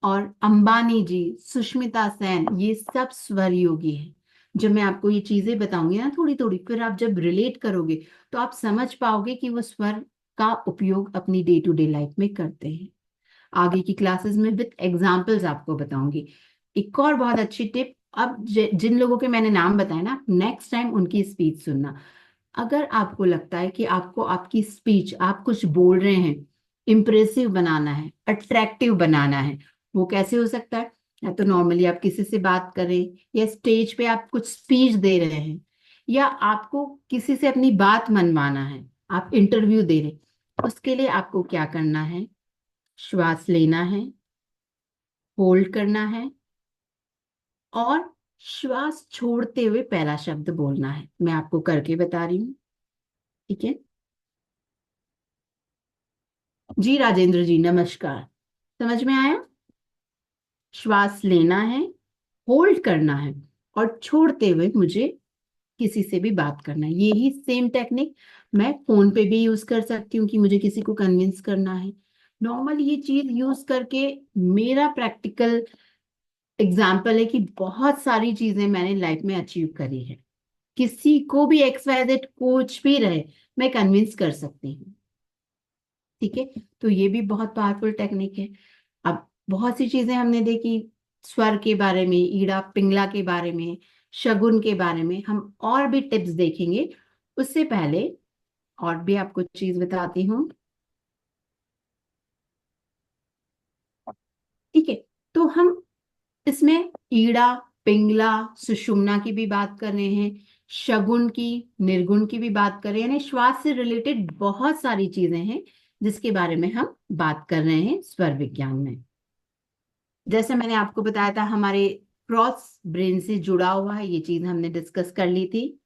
और अंबानी जी, सुष्मिता सेन, ये सब स्वर योगी हैं। जब मैं आपको ये चीजें बताऊंगी ना थोड़ी थोड़ी, फिर आप जब रिलेट करोगे तो आप समझ पाओगे कि वो स्वर का उपयोग अपनी डे टू डे लाइफ में करते हैं। आगे की क्लासेस में विद एग्जाम्पल्स आपको बताऊंगी। एक और बहुत अच्छी टिप, अब जिन लोगों के मैंने नाम बताए ना, नेक्स्ट टाइम उनकी स्पीच सुनना। अगर आपको लगता है कि आपको आपकी स्पीच, आप कुछ बोल रहे हैं, इम्प्रेसिव बनाना है, अट्रैक्टिव बनाना है, वो कैसे हो सकता है? या तो नॉर्मली आप किसी से बात करें, या स्टेज पे आप कुछ स्पीच दे रहे हैं, या आपको किसी से अपनी बात मनवाना है, आप इंटरव्यू दे रहे हैं। उसके लिए आपको क्या करना है? श्वास लेना है, होल्ड करना है, और श्वास छोड़ते हुए पहला शब्द बोलना है। मैं आपको करके बता रही हूँ। ठीक है जी, राजेंद्र जी नमस्कार। समझ में आया? श्वास लेना है, होल्ड करना है, और छोड़ते हुए मुझे किसी से भी बात करना है। यही सेम टेक्निक मैं फोन पे भी यूज कर सकती हूँ कि मुझे किसी को कन्विंस करना है। नॉर्मल ये चीज यूज करके मेरा प्रैक्टिकल एग्जाम्पल है कि बहुत सारी चीजें मैंने लाइफ में अचीव करी है। किसी को भी एक्स वाई जेड कुछ भी रहे, मैं कन्विंस कर सकती हूँ। ठीक है, तो ये भी बहुत पावरफुल टेक्निक है। अब बहुत सी चीजें हमने देखी, स्वर के बारे में, ईड़ा पिंगला के बारे में, शगुन के बारे में, हम और भी टिप्स देखेंगे। उससे पहले और भी आपको चीज बताती हूँ। ठीक है, तो हम इसमें ईड़ा पिंगला सुषुम्ना की भी बात कर रहे हैं, शगुन की, निर्गुण की भी बात कर रहे हैं, यानी श्वास से रिलेटेड बहुत सारी चीजें हैं जिसके बारे में हम बात कर रहे हैं स्वर विज्ञान में। जैसे मैंने आपको बताया था, हमारे क्रॉस ब्रेन से जुड़ा हुआ है, ये चीज हमने डिस्कस कर ली थी।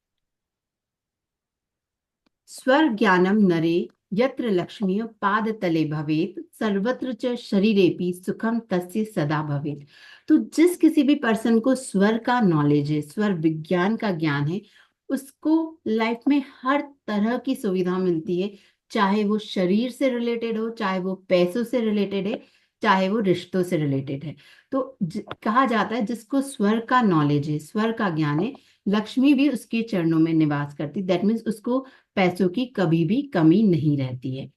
स्वर ज्ञानम नरे यत्र लक्ष्मी पाद तले भवेत सर्वत्र च शरीरेपि सुखम तस्य सदा भवेत। तो जिस किसी भी पर्सन को स्वर का नॉलेज है, स्वर विज्ञान का ज्ञान है, उसको लाइफ में हर तरह की सुविधा मिलती है। चाहे वो शरीर से रिलेटेड हो, चाहे वो पैसों से रिलेटेड है, चाहे वो रिश्तों से रिलेटेड है। तो कहा जाता है जिसको स्वर का नॉलेज है, स्वर का ज्ञान है, लक्ष्मी भी उसके चरणों में निवास करती। दैट मीन्स उसको पैसों की कभी भी कमी नहीं रहती है।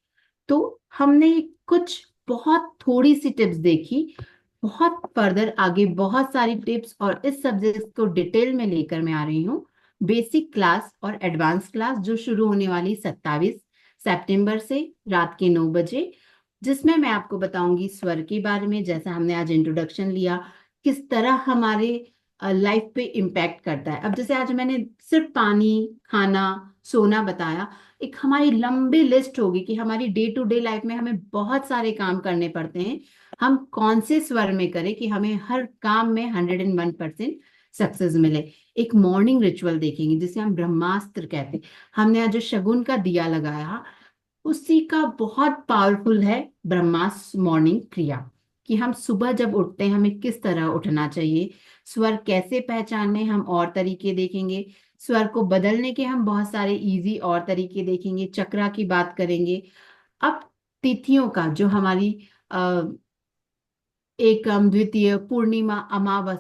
तो हमने कुछ बहुत थोड़ी सी टिप्स देखी, बहुत फर्दर आगे बहुत सारी टिप्स और इस सब्जेक्ट को डिटेल में लेकर मैं आ रही हूँ। बेसिक क्लास और एडवांस क्लास जो शुरू होने वाली 27 सितंबर से रात के 9 बजे, जिसमें मैं आपको बताऊंगी स्वर के बारे में। जैसा हमने आज इंट्रोडक्शन लिया, किस तरह हमारे लाइफ पे इम्पैक्ट करता है। अब जैसे आज मैंने सिर्फ पानी, खाना, सोना बताया, एक हमारी लंबी लिस्ट होगी कि हमारी डे टू डे लाइफ में हमें बहुत सारे काम करने पड़ते हैं। हम कौन से स्वर में करें कि हमें हर काम में 101% सक्सेस मिले। एक मॉर्निंग रिचुअल देखेंगे जिसे हम ब्रह्मास्त्र कहते हैं। हमने आज जो शगुन का दिया लगाया, उसी का बहुत पावरफुल है ब्रह्मास्त्र मॉर्निंग क्रिया, कि हम सुबह जब उठते हैं हमें किस तरह उठना चाहिए। स्वर कैसे पहचानने हम और तरीके देखेंगे। स्वर को बदलने के हम बहुत सारे इजी और तरीके देखेंगे। चक्रा की बात करेंगे। अब तिथियों का जो हमारी एकम, द्वितीय, पूर्णिमा, अमावस,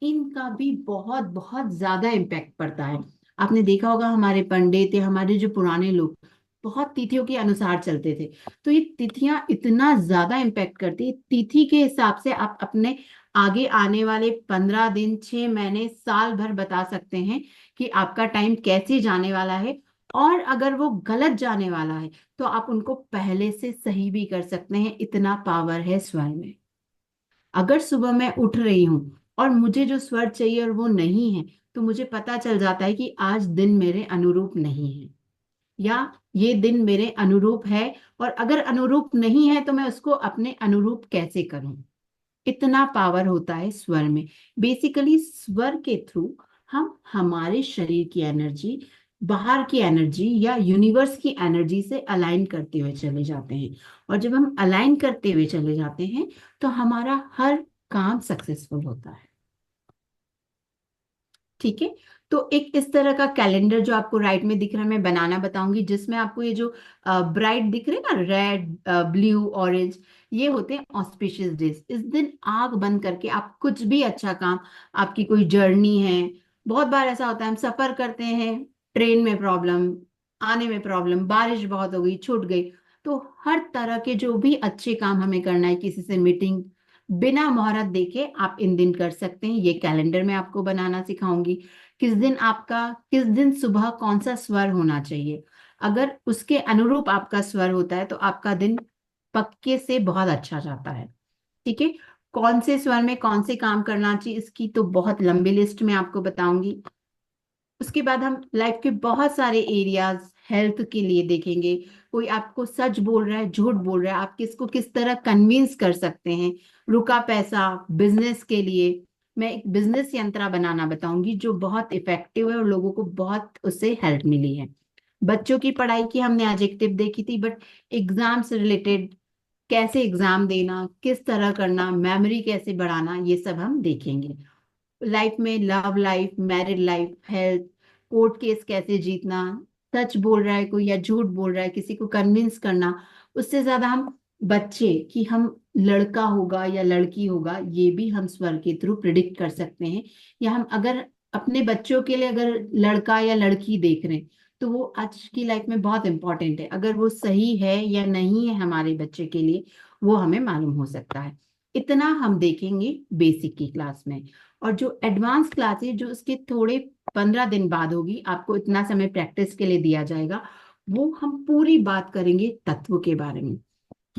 इनका भी बहुत बहुत ज्यादा इम्पैक्ट पड़ता है। आपने देखा होगा हमारे पंडित या हमारे जो पुराने लोग बहुत तिथियों के अनुसार चलते थे। तो ये तिथियां इतना ज्यादा इम्पैक्ट करती है। तिथि के हिसाब से आप अपने आगे आने वाले 15 दिन, 6 महीने, साल भर बता सकते हैं कि आपका टाइम कैसे जाने वाला है। और अगर वो गलत जाने वाला है तो आप उनको पहले से सही भी कर सकते हैं। इतना पावर है स्वर में। अगर सुबह मैं उठ रही हूँ और मुझे जो स्वर चाहिए और वो नहीं है, तो मुझे पता चल जाता है कि आज दिन मेरे अनुरूप नहीं है, या ये दिन मेरे अनुरूप है। और अगर अनुरूप नहीं है तो मैं उसको अपने अनुरूप कैसे करूं। इतना पावर होता है स्वर में। बेसिकली स्वर के थ्रू हम हमारे शरीर की एनर्जी, बाहर की एनर्जी या यूनिवर्स की एनर्जी से अलाइन करते हुए चले जाते हैं। और जब हम अलाइन करते हुए चले जाते हैं तो हमारा हर काम सक्सेसफुल होता है। ठीक है। तो एक इस तरह का कैलेंडर जो आपको राइट में दिख रहा है, मैं बनाना बताऊंगी, जिसमें आपको ये जो ब्राइट दिख रहे हैं ना, रेड, ब्लू, ऑरेंज, ये होते हैं ऑस्पिशियस डेज। इस दिन आग बंद करके आप कुछ भी अच्छा काम, आपकी कोई जर्नी है। बहुत बार ऐसा होता है हम सफर करते हैं, ट्रेन में प्रॉब्लम, आने में प्रॉब्लम, बारिश बहुत हो गई, छूट गई। तो हर तरह के जो भी अच्छे काम हमें करना है, किसी से मीटिंग, बिना मुहूर्त देखे आप इन दिन कर सकते हैं। ये कैलेंडर में आपको बनाना सिखाऊंगी। किस दिन सुबह कौन सा स्वर होना चाहिए। अगर उसके अनुरूप आपका स्वर होता है तो आपका दिन पक्के से बहुत अच्छा जाता है। ठीक है। कौन से स्वर में कौन से काम करना चाहिए, इसकी तो बहुत लंबी लिस्ट में आपको बताऊंगी। उसके बाद हम लाइफ के बहुत सारे एरियाज हेल्थ के लिए देखेंगे। कोई आपको सच बोल रहा है, झूठ बोल रहा है, आप किसको किस तरह कन्विंस कर सकते हैं। रुका पैसा, बिजनेस के लिए मैं एक बिजनेस यंत्रा बनाना बताऊंगी जो बहुत इफेक्टिव है और लोगों को बहुत उससे हेल्प मिली है। बच्चों की पढ़ाई की हमने आज एक टिप देखी थी, बट एग्जाम से रिलेटेड, कैसे एग्जाम देना, किस तरह करना, मेमोरी कैसे बढ़ाना, ये सब हम देखेंगे। लाइफ में love life, married life, health, court case कैसे जीतना, सच बोल रहा है कोई या झूठ बोल रहा है, किसी को कन्विंस करना। उससे ज्यादा हम बच्चे कि हम लड़का होगा या लड़की होगा, ये भी हम स्वर के थ्रू प्रिडिक्ट कर सकते हैं। या हम अगर अपने बच्चों के लिए अगर लड़का या लड़की देख रहे हैं, तो वो आज की लाइफ में बहुत इंपॉर्टेंट है। अगर वो सही है या नहीं है हमारे बच्चे के लिए, वो हमें मालूम हो सकता है। इतना हम देखेंगे बेसिक की क्लास में। और जो एडवांस क्लास है, जो उसके थोड़े 15 दिन बाद होगी, आपको इतना समय प्रैक्टिस के लिए दिया जाएगा, वो हम पूरी बात करेंगे तत्व के बारे में।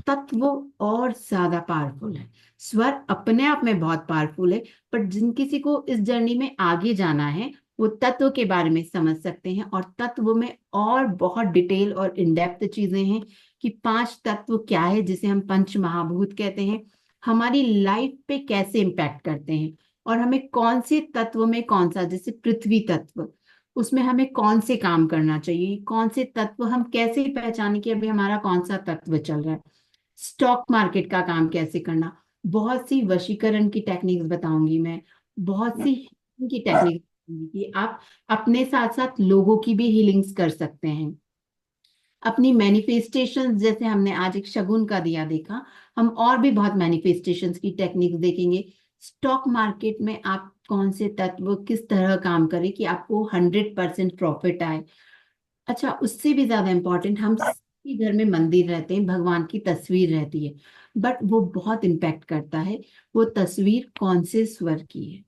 तत्व और ज्यादा पावरफुल है। स्वर अपने आप में बहुत पावरफुल है, पर जिन किसी को इस जर्नी में आगे जाना है, वो तत्व के बारे में समझ सकते हैं। और तत्व में और बहुत डिटेल और इनडेप्थ चीजें हैं कि 5 तत्व क्या है, जिसे हम पंच महाभूत कहते हैं, हमारी लाइफ पे कैसे इम्पैक्ट करते हैं। और हमें कौन से तत्व में कौन सा, जैसे पृथ्वी तत्व, उसमें हमें कौन से काम करना चाहिए, कौन से तत्व हम कैसे पहचाने कि अभी हमारा कौन सा तत्व चल रहा है। स्टॉक मार्केट का काम कैसे करना, बहुत सी वशीकरण की टेक्निक्स बताऊंगी मैं, बहुत सी healing की टेक्निक बताऊंगी कि आप अपने साथ साथ लोगों की भी हीलिंग्स कर सकते हैं। अपनी मैनिफेस्टेशंस, जैसे हमने आज एक शगुन का दिया देखा, हम और भी बहुत मैनिफेस्टेशंस की टेक्निक्स देखेंगे। स्टॉक मार्केट में आप कौन से तत्व किस तरह काम करें कि आपको 100% प्रॉफिट आए। अच्छा, उससे भी ज्यादा इम्पोर्टेंट, हम सबके घर में मंदिर रहते हैं, भगवान की तस्वीर रहती है, बट वो बहुत इम्पैक्ट करता है वो तस्वीर कौन से स्वर की है।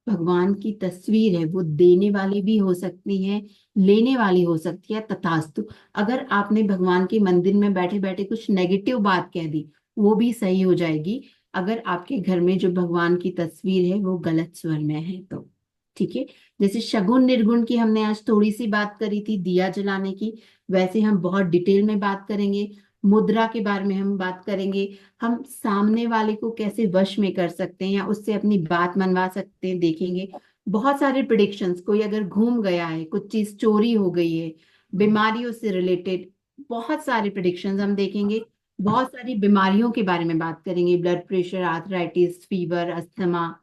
भगवान की तस्वीर है, वो देने वाली भी हो सकती है, लेने वाली हो सकती है, तथास्तु। अगर आपने भगवान के मंदिर में बैठे बैठे कुछ नेगेटिव बात कह दी, वो भी सही हो जाएगी। अगर आपके घर में जो भगवान की तस्वीर है वो गलत स्वर में है तो। ठीक है। जैसे शगुन निर्गुण की हमने आज थोड़ी सी बात करी थी, दिया जलाने की, वैसे हम बहुत डिटेल में बात करेंगे। मुद्रा के बारे में हम बात करेंगे। हम सामने वाले को कैसे वश में कर सकते हैं या उससे अपनी बात मनवा सकते हैं, देखेंगे। बहुत सारे प्रिडिक्शंस, कोई अगर घूम गया है, कुछ चीज चोरी हो गई है, बीमारियों से रिलेटेड बहुत सारे प्रिडिक्शंस हम देखेंगे। बहुत सारी बीमारियों के बारे में बात करेंगे, blood pressure, arthritis, fever, asthma,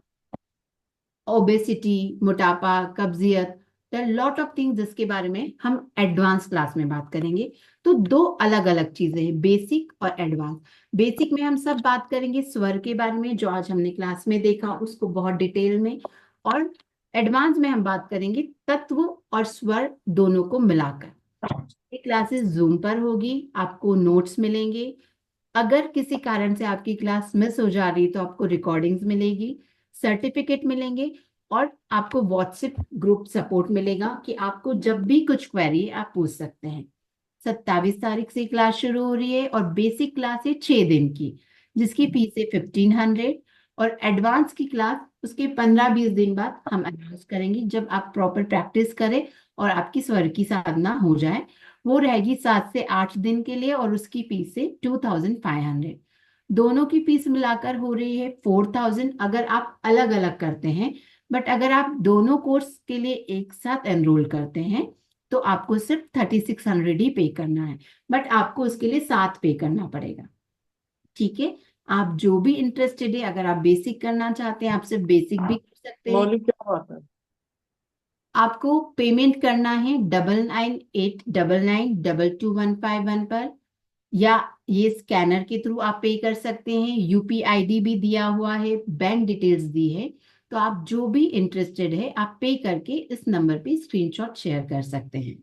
obesity, मोटापा, कब्जियत, लॉट ऑफ थिंग्स जिसके बारे में हम एडवांस क्लास में बात करेंगे। तो दो अलग अलग चीजें हैं, बेसिक और एडवांस। बेसिक में हम सब बात करेंगे स्वर के बारे में, जो आज हमने क्लास में देखा उसको बहुत डिटेल में। और एडवांस में हम बात करेंगे तत्व और स्वर दोनों को मिलाकर। ये क्लासेस जूम पर होगी, आपको नोट्स मिलेंगे। अगर किसी कारण से आपकी क्लास मिस हो जा रही तो आपको रिकॉर्डिंग्स मिलेगी, सर्टिफिकेट मिलेंगे, और आपको व्हाट्सएप ग्रुप सपोर्ट मिलेगा कि आपको जब भी कुछ क्वेरी है आप पूछ सकते हैं। 27 तारीख से क्लास शुरू हो रही है और बेसिक क्लास है 6 दिन की, जिसकी फीस है 1500। और एडवांस की क्लास उसके 15-20 दिन बाद हम अनाउंस करेंगे, जब आप प्रॉपर प्रैक्टिस करें और आपकी स्वर की साधना हो जाए। वो रहेगी 7 से 8 दिन के लिए और उसकी फीस है 2500। दोनों की फीस मिलाकर हो रही है 4000 अगर आप अलग अलग करते हैं। बट अगर आप दोनों कोर्स के लिए एक साथ एनरोल करते हैं तो आपको सिर्फ 3600 ही पे करना है। बट आपको उसके लिए साथ पे करना पड़ेगा। ठीक है। आप जो भी इंटरेस्टेड है, अगर आप बेसिक करना चाहते हैं आप सिर्फ बेसिक भी कर सकते हैं।
मौलिक क्या बात है?
आपको पेमेंट करना है 9989992215 पर, या ये स्कैनर के थ्रू आप पे कर सकते हैं। यूपीआईडी भी दिया हुआ है, बैंक डिटेल्स दी है। तो आप जो भी इंटरेस्टेड है आप पे करके इस नंबर पे स्क्रीनशॉट शेयर कर सकते हैं।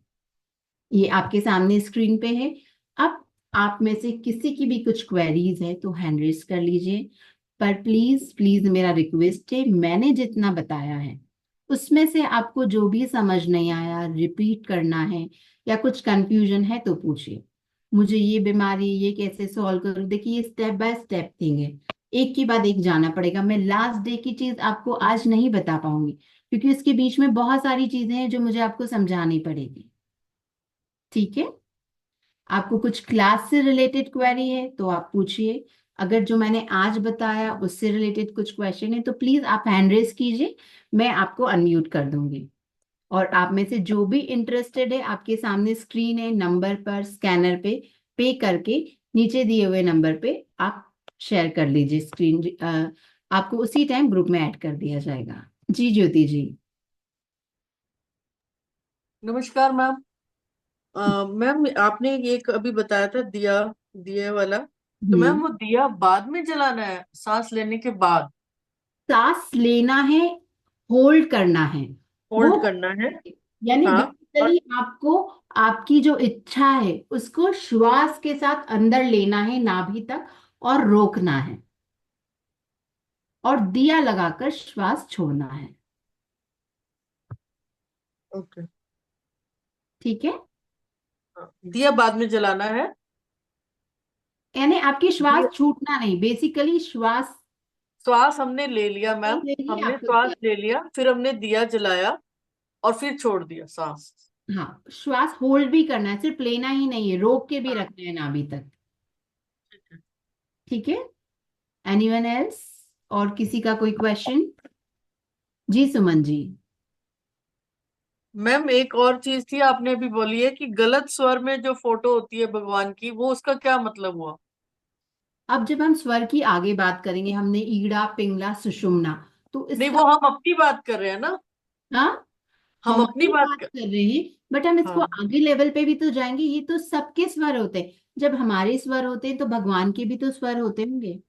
ये आपके सामने स्क्रीन पे है। अब आप में से किसी की भी कुछ क्वेरीज है तो हैंड रेज कर लीजिए। पर प्लीज प्लीज मेरा रिक्वेस्ट है, मैंने जितना बताया है उसमें से आपको जो भी समझ नहीं आया, रिपीट करना है या कुछ कंफ्यूजन है तो पूछिए। मुझे ये बीमारी, ये कैसे सॉल्व करूं, देखिए ये स्टेप बाय स्टेप थिंग है, एक के बाद एक जाना पड़ेगा। मैं लास्ट डे की चीज आपको आज नहीं बता पाऊंगी क्योंकि उसके बीच में बहुत सारी चीजें हैं जो मुझे आपको समझानी पड़ेगी। ठीक है। आपको कुछ क्लास से रिलेटेड क्वेरी है तो आप पूछिए। अगर जो मैंने आज बताया उससे रिलेटेड कुछ क्वेश्चन है तो प्लीज आप हैंड रेज कीजिए, मैं आपको अनम्यूट कर दूंगी। और आप में से जो भी इंटरेस्टेड है, आपके सामने स्क्रीन है, नंबर पर स्कैनर पे करके नीचे दिए हुए नंबर पे आप शेयर कर लीजिए स्क्रीन। आपको उसी टाइम ग्रुप में ऐड कर दिया जाएगा। जी ज्योति जी।
नमस्कार मैम। मैम आपने एक अभी बताया था दिया, दिए वाला। तो
हम्म।
मैम वो दिया बाद में जलाना है, सांस लेने के बाद
सांस लेना है, होल्ड करना है। वो,
होल्ड करना है?
यानी
हाँ। और
बेसिकली आपको आपकी जो इच्छा है उसको श्वास के साथ अंदर लेना है नाभि तक और रोकना है, और दिया लगाकर श्वास छोड़ना है।
ओके।
ठीक है।
हाँ, दिया बाद में जलाना है।
यानी आपकी श्वास
दिया,
छूटना नहीं, बेसिकली श्वास
श्वास हमने ले लिया मैम,
ले ली
हमने
आपको
श्वास
दिया।
ले लिया, फिर हमने दिया जलाया और फिर छोड़ दिया सांस।
हाँ, श्वास होल्ड भी करना है, सिर्फ लेना ही नहीं है, रोक के भी
हाँ,
रखना है नाभि तक।
ठीक है।
ठीक है। Anyone else? और किसी का कोई क्वेश्चन? जी सुमन जी।
मैम एक और चीज थी, आपने अभी बोली है कि गलत स्वर में जो फोटो होती है भगवान की, वो उसका क्या मतलब हुआ?
अब जब हम स्वर की आगे बात करेंगे, हमने ईड़ा, पिंगला, सुषुम्ना, तो
नहीं,
इसका,
वो हम अपनी बात कर रहे हैं ना।
हाँ,
हम
हम
अपनी
अपनी
बात
बात
कर।
कर रहे हैं। बट हम इसको
हाँ।
आगे लेवल पे भी तो जाएंगे, ये तो सबके स्वर होते हैं। जब हमारे स्वर होते हैं तो भगवान के भी तो स्वर होते होंगे।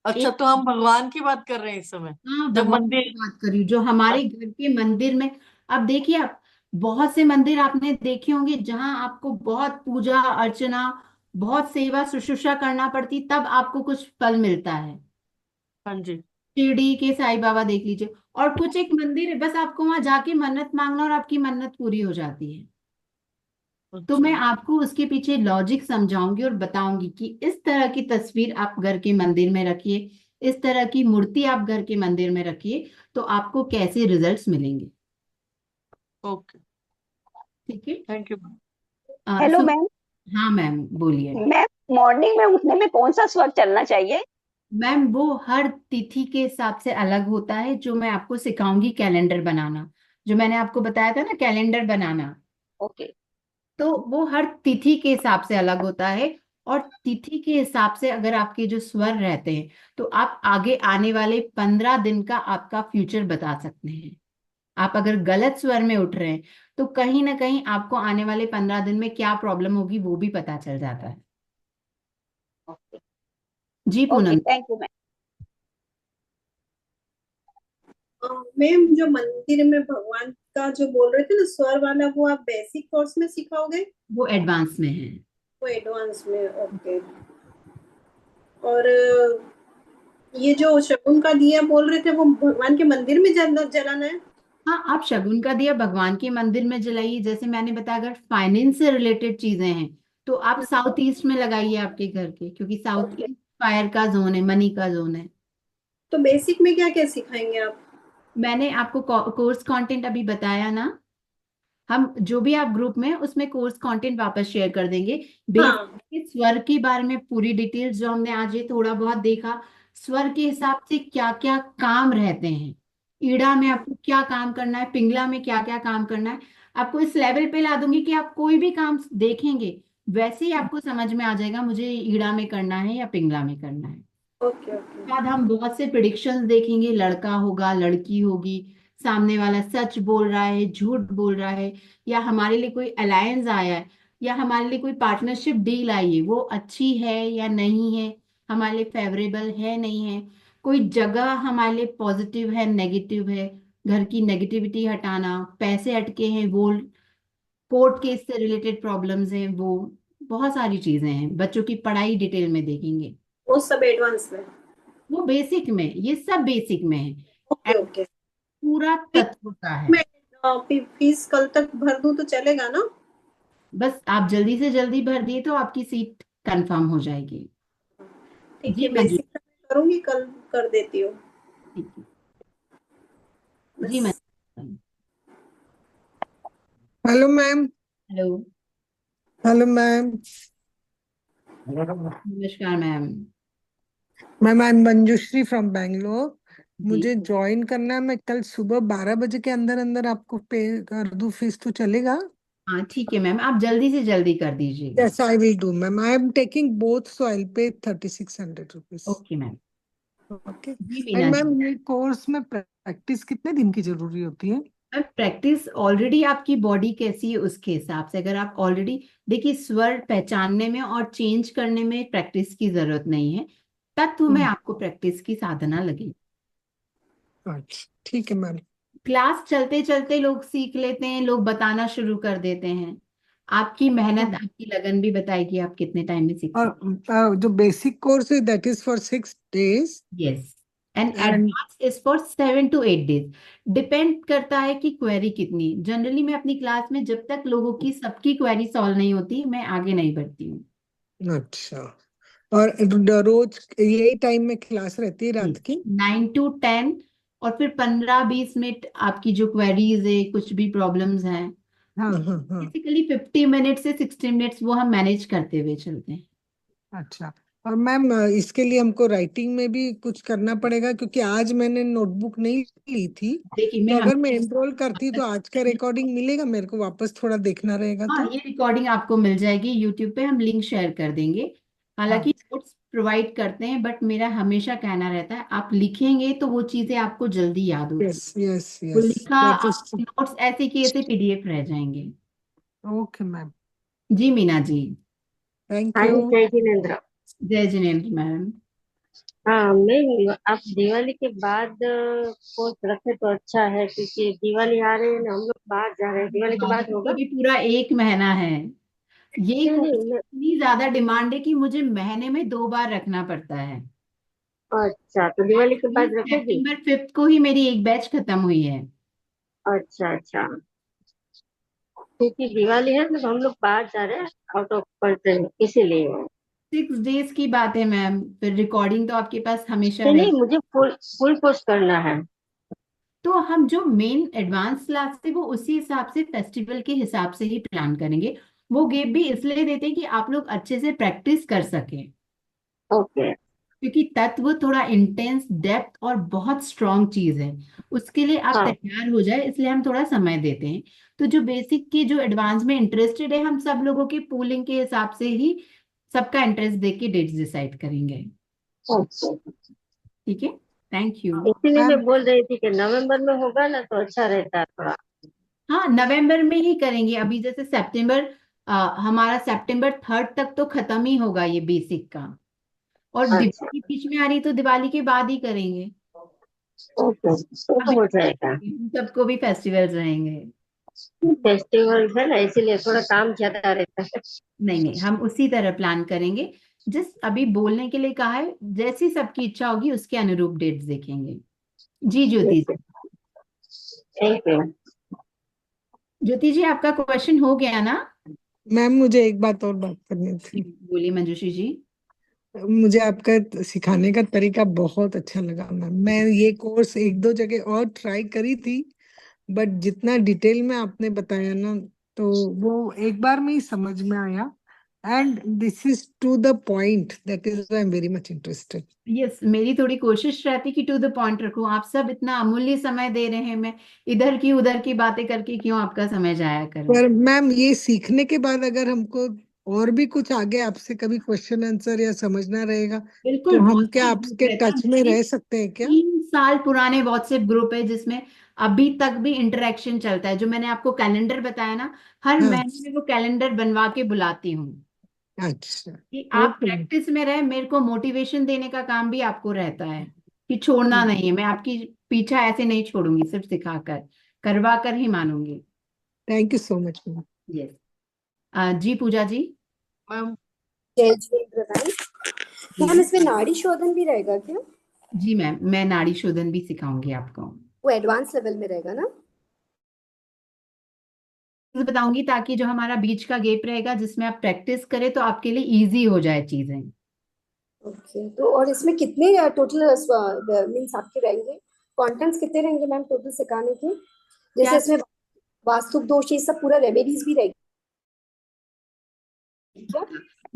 अच्छा,
एक,
तो हम भगवान की बात कर रहे हैं इस समय,
हाँ,
जब
भगवान की
मंदिर।
बात कर रही हूँ जो हमारे घर के मंदिर में। अब देखिए आप, बहुत से मंदिर आपने देखे होंगे जहां आपको बहुत पूजा अर्चना, बहुत सेवा शुश्रूषा करना पड़ती, तब आपको कुछ फल मिलता है।
हाँ जी।
शिरडी के साईं बाबा देख लीजिए। और कुछ एक मंदिर है बस आपको वहां जाके मन्नत मांगना और आपकी मन्नत पूरी हो जाती है। तो
अच्छा।
मैं आपको उसके पीछे लॉजिक समझाऊंगी और बताऊंगी कि इस तरह की तस्वीर आप घर के मंदिर में रखिए, इस तरह की मूर्ति आप घर के मंदिर में रखिए, तो आपको कैसे रिजल्ट्स मिलेंगे।
ओके।
ठीक है।
Thank you ma'am.
Hello
so
ma'am.
हाँ मैम, बोलिए।
मैम, मॉर्निंग में उठने में कौन सा स्वर चलना चाहिए?
मैम वो हर तिथि के हिसाब से अलग होता है, जो मैं आपको सिखाऊंगी कैलेंडर बनाना, जो मैंने आपको बताया था ना कैलेंडर बनाना,
ओके।
तो वो हर तिथि के हिसाब से अलग होता है। और तिथि के हिसाब से अगर आपके जो स्वर रहते हैं, तो आप आगे आने वाले 15 दिन का आपका फ्यूचर बता सकते हैं। आप अगर गलत स्वर में उठ रहे हैं, तो कहीं ना कहीं आपको आने वाले 15 दिन में क्या प्रॉब्लम होगी वो भी पता चल जाता है।
ओके।
जी
okay,
Poonam.
Thank you ma'am.
Ma'am, जो मंदिर में भगवान का जो बोल रहे थे ना स्वर वाला, वो आप बेसिक कोर्स में सिखाओगे?
वो एडवांस में है।
वो एडवांस में? ओके। और ये जो शगुन का दिया बोल रहे थे, वो भगवान के मंदिर में जलाना है?
हाँ, आप शगुन का दिया भगवान के मंदिर में जलाइए। जैसे मैंने बताया, अगर फाइनेंस से रिलेटेड चीजें हैं, तो आप साउथ ईस्ट में लगाइए आपके घर के, क्योंकि साउथ
ओके।
ईस्ट फायर का जोन है, मनी का जोन है।
तो बेसिक में क्या क्या सिखाएंगे आप?
मैंने आपको कोर्स कंटेंट अभी बताया ना, हम जो भी आप ग्रुप में हैं, उसमें कोर्स कंटेंट वापस शेयर कर देंगे।
हाँ।
बेसिक स्वर के बारे में पूरी डिटेल्स जो हमने आज ये थोड़ा बहुत देखा, स्वर के हिसाब से क्या क्या काम रहते हैं, ईड़ा में आपको क्या काम करना है, पिंगला में क्या क्या काम करना है, आपको इस लेवल पे ला दूंगी कि आप कोई भी काम देखेंगे वैसे ही आपको समझ में आ जाएगा मुझे ईड़ा में करना है या पिंगला में करना है।
Okay okay.
बाद हम बहुत से प्रिडिक्शंस देखेंगे, लड़का होगा लड़की होगी, सामने वाला सच बोल रहा है झूठ बोल रहा है, या हमारे लिए कोई अलायंस आया है, या हमारे लिए कोई पार्टनरशिप डील आई है, वो अच्छी है या नहीं है, हमारे लिए फेवरेबल है नहीं है, कोई जगह हमारे लिए पॉजिटिव है नेगेटिव है, घर की नेगेटिविटी हटाना, पैसे अटके हैं वो, कोर्ट केस से रिलेटेड प्रॉब्लम्स हैं वो, बहुत सारी चीजें हैं, बच्चों की पढ़ाई डिटेल में देखेंगे।
वो सब एडवांस में?
वो बेसिक में, ये सब बेसिक में है।
Okay okay.
पूरा
फीस
तत्व का है।
मैं फीस कल तक भर दूं तो चलेगा ना?
बस आप जल्दी से जल्दी भर दिए तो आपकी सीट कंफर्म हो जाएगी।
ठीक
जी
है,
मंजू।
बेसिक करूंगी, कल कर देती हूँ
ठीक है। जी
बस।
Manju.
Hello ma'am.
Hello.
Hello ma'am.
नमस्कार ma'am.
Ma'am I am Manjushree from Bangalore.
जी
मुझे ज्वाइन करना है। मैं कल सुबह 12 बजे के अंदर अंदर आपको पे कर दूं, फीस तो चलेगा?
हाँ ठीक है मैम, आप जल्दी से जल्दी कर दीजिएगा।
Yes I will do ma'am. I am taking both, so I will pay 3600 rupees.
Okay ma'am.
Okay.
जी
एंड
मीना जी।
मैम, ये कोर्स में प्रैक्टिस कितने दिन की जरूरी होती है?
मैम प्रैक्टिस ऑलरेडी आपकी बॉडी कैसी है उसके हिसाब से, अगर आप ऑलरेडी, देखिए स्वर पहचानने में और चेंज करने में प्रैक्टिस की जरूरत नहीं है, तत्व में
हम्म,
आपको प्रैक्टिस की साधना लगेगी।
अच्छा ठीक है मैम।
क्लास चलते चलते लोग सीख लेते हैं, लोग बताना शुरू कर देते हैं। आपकी मेहनत आपकी लगन भी बताएगी आप कितने टाइम में सीख
और
सकते
जो बेसिक कोर्स है दैट इज फॉर 6 days।
हैं। Yes. And
and
advance is for 7 to 8 days। Depend करता है कि क्वेरी कितनी, जनरली मैं अपनी क्लास में जब तक लोगों की सबकी क्वेरी सॉल्व नहीं होती मैं आगे नहीं बढ़ती हूँ।
अच्छा, और रोज यही टाइम में क्लास रहती है रात की?
9 to 10। और फिर 15-20 मिनट आपकी जो क्वेरीज है, कुछ भी प्रॉब्लम्स हैं,
हाँ हाँ हाँ।
बेसिकली 50 मिनट से 60 मिनट्स वो हम मैनेज करते हुए चलते हैं।
अच्छा। और मैम, इसके लिए हमको राइटिंग में भी कुछ करना पड़ेगा, क्योंकि आज मैंने नोटबुक नहीं ली थी।
देखिए
तो
मैं
अगर मैं एनरोल करती तो आज का
हम
रिकॉर्डिंग मिलेगा मेरे को? वापस थोड़ा देखना रहेगा
हाँ,
तो?
ये रिकॉर्डिंग आपको मिल जाएगी यूट्यूब पे, हम लिंक शेयर कर देंगे। हालांकि
हाँ।
नोट्स प्रोवाइड करते हैं, बट मेरा हमेशा कहना रहता है आप लिखेंगे तो वो चीजें आपको जल्दी याद होती,
यस यस
वो
यस।
लिखा
दैट इज।
आपके नोट्स ऐसे के ऐसे पीडीएफ रह जाएंगे।
Okay ma'am.
जी मीना जी।
थैंक
हाँ
यू।
जी, जय जिनेन्द्र।
जय जिनेन्द्र मैम।
हाँ मैम, आप दिवाली के बाद कोर्स रखे तो अच्छा है, क्योंकि दिवाली आ रही है ना, हम लोग बाहर जा रहे हैं। दिवाली के बाद
दिवाली को
होगा?
भी पूरा 1 महीना है। ये
नहीं
कोर्स
नहीं
इतनी ज्यादा डिमांड है कि मुझे महीने में 2 बार रखना पड़ता है।
अच्छा, तो दिवाली के
एक्चुअली
बाद रखेगी?
September 5 को ही मेरी एक बैच खत्म हुई है।
अच्छा अच्छा। क्योंकि दिवाली है ना, तो हम लोग बाहर जा रहे हैं, आउट ऑफ कंट्री, इसीलिए।
6 डेज की बात है मैम, फिर रिकॉर्डिंग तो आपके पास हमेशा
नहीं नहीं,
रहे।
मुझे फुल फुल कोर्स करना है।
तो हम जो मेन एडवांस क्लास है वो उसी हिसाब से फेस्टिवल के हिसाब से ही प्लान करेंगे। वो गैप भी इसलिए देते हैं कि आप लोग अच्छे से प्रैक्टिस कर सकें,
ओके।
क्योंकि तत्व थोड़ा इंटेंस डेप्थ और बहुत स्ट्रॉन्ग चीज है। उसके लिए आप
हाँ।
तैयार हो जाए, इसलिए हम थोड़ा समय देते हैं। तो जो बेसिक के जो एडवांस में इंटरेस्टेड है, हम सब लोगों की पूलिंग के हिसाब से ही सबका इंटरेस्ट देख के डेट्स डिसाइड करेंगे।
ओके,
ठीक है, थैंक यू।
इसीलिए मैं
मैम
बोल रही थी कि नवंबर में होगा ना तो अच्छा रहता है थोड़ा।
हाँ, नवंबर में ही करेंगे। अभी जैसे सितंबर, हमारा सितंबर 3 तक तो खत्म ही होगा ये बेसिक का। और
अच्छा।
दिवाली बीच में आ रही तो दिवाली के बाद ही करेंगे।
ओके, तो
अभी
हो जाएगा।
उन सबको भी फेस्टिवल्स रहेंगे।
फेस्टिवल है ना, इसीलिए थोड़ा काम ज्यादा रहता है।
नहीं नहीं, हम उसी तरह प्लान करेंगे। जिस अभी बोलने के लिए कहा है, जैसी सबकी इच्छा होगी उसके अनुरूप डेट्स देखेंगे। जी ज्योति
ठीक है, थैंक यू।
ज्योति जी, आपका क्वेश्चन हो गया ना?
मैम मुझे एक बात और बात करनी थी।
बोलिए मंजूषी जी।
मुझे आपका सिखाने का तरीका बहुत अच्छा लगा मैम। मैं ये कोर्स एक दो जगह और ट्राई करी थी, बट जितना डिटेल में आपने बताया ना, तो वो एक बार में ही समझ में आया। And this is to the point, that is I am very much interested.
Yes, मेरी थोड़ी कोशिश रहती कि टू द पॉइंट रखूं। आप सब इतना अमूल्य समय दे रहे हैं, मैं इधर की उधर की बातें करके क्यों आपका समय जाया करूं।
पर मैम ये सीखने के बाद अगर हमको और भी कुछ आगे आपसे कभी क्वेश्चन आंसर या समझना रहेगा,
बिल्कुल,
तो हम क्या
व्हाट्सएप ग्रुप
आपके
रहता है
टच में
मेरे।
रह सकते हैं क्या?
3 साल पुराने व्हाट्सएप ग्रुप है जिसमें अभी तक भी इंटरेक्शन चलता है। जो मैंने आपको कैलेंडर बताया ना, हर
हाँ।
महीने में वो कैलेंडर बनवा के बुलाती हूँ
अच्छा।
कि आप
ओके।
प्रैक्टिस में रहे। मेरे को मोटिवेशन देने का काम भी आपको रहता है कि छोड़ना नहीं है। मैं आपकी पीछा ऐसे नहीं छोड़ूंगी, सिर्फ सिखाकर करवा कर ही मानूंगी।
Thank you so much ma'am.
Yes. जी पूजा जी।
मैम
जय जितेंद्र भाई। मैम
जी।
इसमें नाड़ी शोधन भी रहेगा क्या?
जी मैम, मैं नाड़ी शोधन भी सिखाऊंगी आपको।
वो एडवांस लेवल में रहेगा ना?
बताऊंगी ताकि जो हमारा बीच का गैप रहेगा जिसमें आप प्रैक्टिस करें तो आपके लिए इजी हो जाए चीजें।
ओके, तो और इसमें कितने टोटल मीन्स आपके रहेंगे? कंटेंट्स कितने रहेंगे मैम टोटल सिखाने के? जैसे
क्या?
इसमें वास्तु दोष ये सब पूरा रेमेडीज भी रहेगी क्या?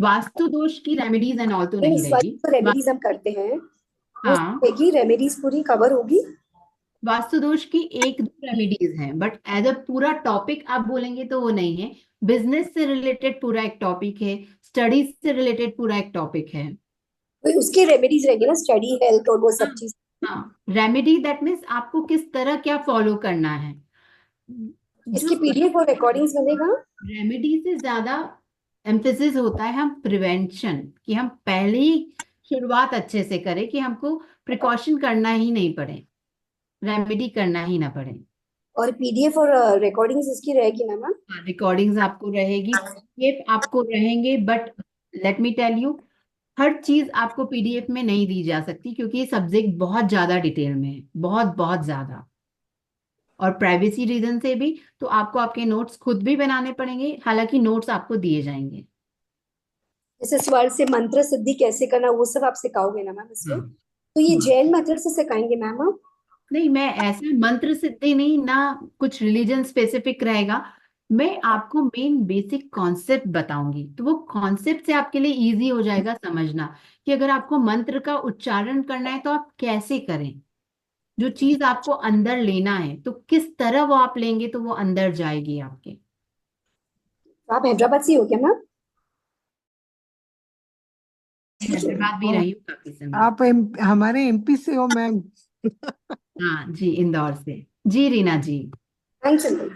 वास्तु दोष की रेमेडीज एंड ऑल तो
नहीं,
नहीं
इस बार
रहेगी।
जो रेमेडीज हम करते हैं वो
हाँ,
रहेगी, रेमेडीज पूरी कवर होगी?
वास्तु दोष की 1-2 रेमेडीज हैं, बट एज अ पूरा टॉपिक आप बोलेंगे तो वो नहीं है। बिजनेस से रिलेटेड पूरा एक टॉपिक है, स्टडीज से रिलेटेड पूरा एक टॉपिक है।
तो उसके रेमेडीज रहेंगी ना, स्टडी हेल्थ और वो
हाँ
सब चीज?
हाँ, रेमेडी दैट मीन्स आपको किस तरह क्या फॉलो करना है। जो
इसकी पीडीएफ और रिकॉर्डिंग्स बनेगा?
रेमेडी से ज्यादा एम्फेसिस होता है हम प्रिवेंशन, कि हम पहले ही शुरुआत अच्छे से करें, कि हमको प्रिकॉशन करना ही नहीं पड़े, रेमेडी करना ही ना पड़े।
और पीडीएफ और रिकॉर्डिंग्स इसकी रहेगी ना मैम?
रिकॉर्डिंग्स आपको रहेगी, ये आपको रहेंगे, but let me tell you, हर चीज आपको पीडीएफ में नहीं दी जा सकती, क्योंकि ये सब्जेक्ट बहुत ज्यादा डिटेल में है, बहुत बहुत ज्यादा। और प्राइवेसी रीजन से भी तो आपको आपके नोट्स खुद भी बनाने पड़ेंगे, हालांकि नोट्स आपको दिए जाएंगे।
जैसे स्वर से मंत्र सिद्धि कैसे करना वो सब आप सिखाओगे ना मैम इसमें?
हाँ।
तो ये
हाँ।
जैन मेथड से सिखाएंगे मैम आप?
नहीं, मैं ऐसे मंत्र सिद्धि नहीं ना, कुछ रिलीजन स्पेसिफिक रहेगा। मैं आपको मेन बेसिक कॉन्सेप्ट बताऊंगी, तो वो कॉन्सेप्ट से आपके लिए इजी हो जाएगा समझना, कि अगर आपको मंत्र का उच्चारण करना है तो आप कैसे करें। जो चीज आपको अंदर लेना है तो किस तरह वो आप लेंगे तो वो अंदर जाएगी आपके।
तो आप हैदराबाद से ही हो क्या मैम?
हैदराबाद भी रही हूँ काफी समय।
आप हमारे एमपी से हो मैम?
हाँ जी, इंदौर से। जी रीना जी।
Thanks uncle.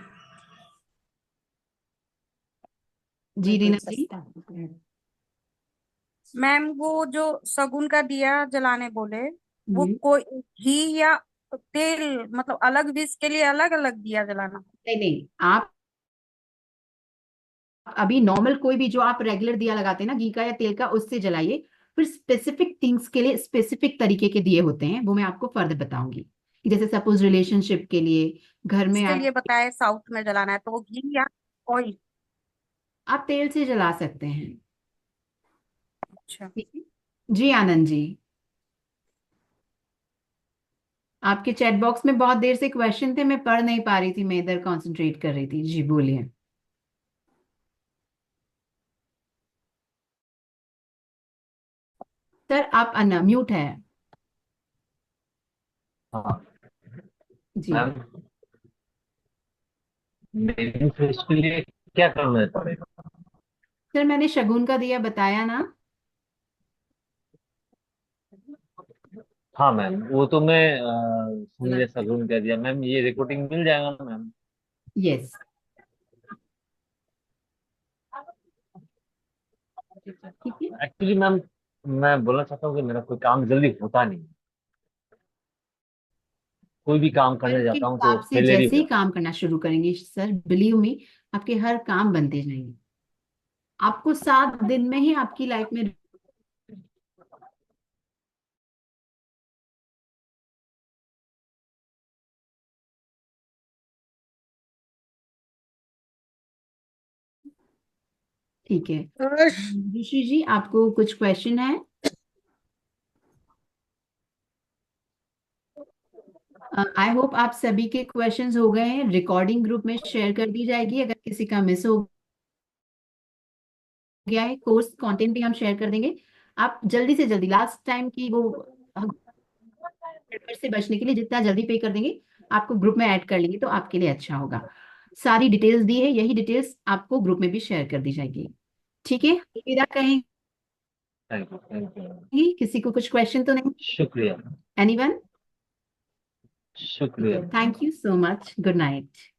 जी रीना जी।
मैम वो जो सगुन का दिया जलाने बोले, वो
हम्म।
कोई घी या तेल, मतलब अलग भी इसके लिए अलग अलग दिया जलाना?
नहीं नहीं, आप अभी नॉर्मल कोई भी जो आप रेगुलर दिया लगाते हैं ना, घी का या तेल का, उससे जलाइए। फिर स्पेसिफिक थिंग्स के लिए स्पेसिफिक तरीके के दिए होते हैं, वो मैं आपको फर्दर बताऊंगी, कि जैसे सपोज रिलेशनशिप के लिए, घर में
इसके
आप
लिए बताए साउथ में जलाना है तो वो घी या ऑयल?
आप तेल से जला सकते हैं।
अच्छा।
ठीक है जी। आनंद जी, आपके चैट बॉक्स में बहुत देर से क्वेश्चन थे, मैं पढ़ नहीं पा रही थी, मैं इधर कंसंट्रेट कर रही थी। जी बोलिए। सर आप अनम्यूट है।
हाँ
जी
मैम, मेरी फिश के लिए क्या करना पड़ेगा?
सर, मैंने शगुन का दिया बताया ना।
हाँ मैम, वो तो मैं समझ गया, सगुन कह दिया मैम। ये रिकॉर्डिंग मिल जाएगा ना मैम?
यस। ठीक है,
एक्चुअली मैम, मैं बोलना चाहता हूँ कि मेरा कोई काम जल्दी होता नहीं। कोई भी काम करने
आपके
जाता हूँ तो
हिसाब से
फेलियर ही हो
जैसे ही
जाता
काम करना शुरू करेंगे सर, बिलीव मी, आपके हर काम बनते जाएंगे। आपको 7 दिन में ही आपकी लाइफ में। ठीक है
हर्ष,
ऋषि जी, आपको कुछ क्वेश्चन है? आई होप आप सभी के क्वेश्चंस हो गए हैं। रिकॉर्डिंग ग्रुप में शेयर कर दी जाएगी, अगर किसी का मिस हो गया है। कोर्स कंटेंट भी हम शेयर कर देंगे। आप जल्दी से जल्दी, लास्ट टाइम की वो पेपर से बचने के लिए जितना जल्दी पे कर देंगे, आपको ग्रुप में ऐड कर लेंगे तो आपके लिए अच्छा होगा। सारी डिटेल्स दी है, यही डिटेल्स आपको ग्रुप में भी शेयर कर दी जाएगी। ठीक है, विदा कहेंगे?
है। Thank you.
किसी को कुछ क्वेश्चन तो नहीं?
शुक्रिया।
एनीवन?
शुक्रिया।
Thank you so much, good night.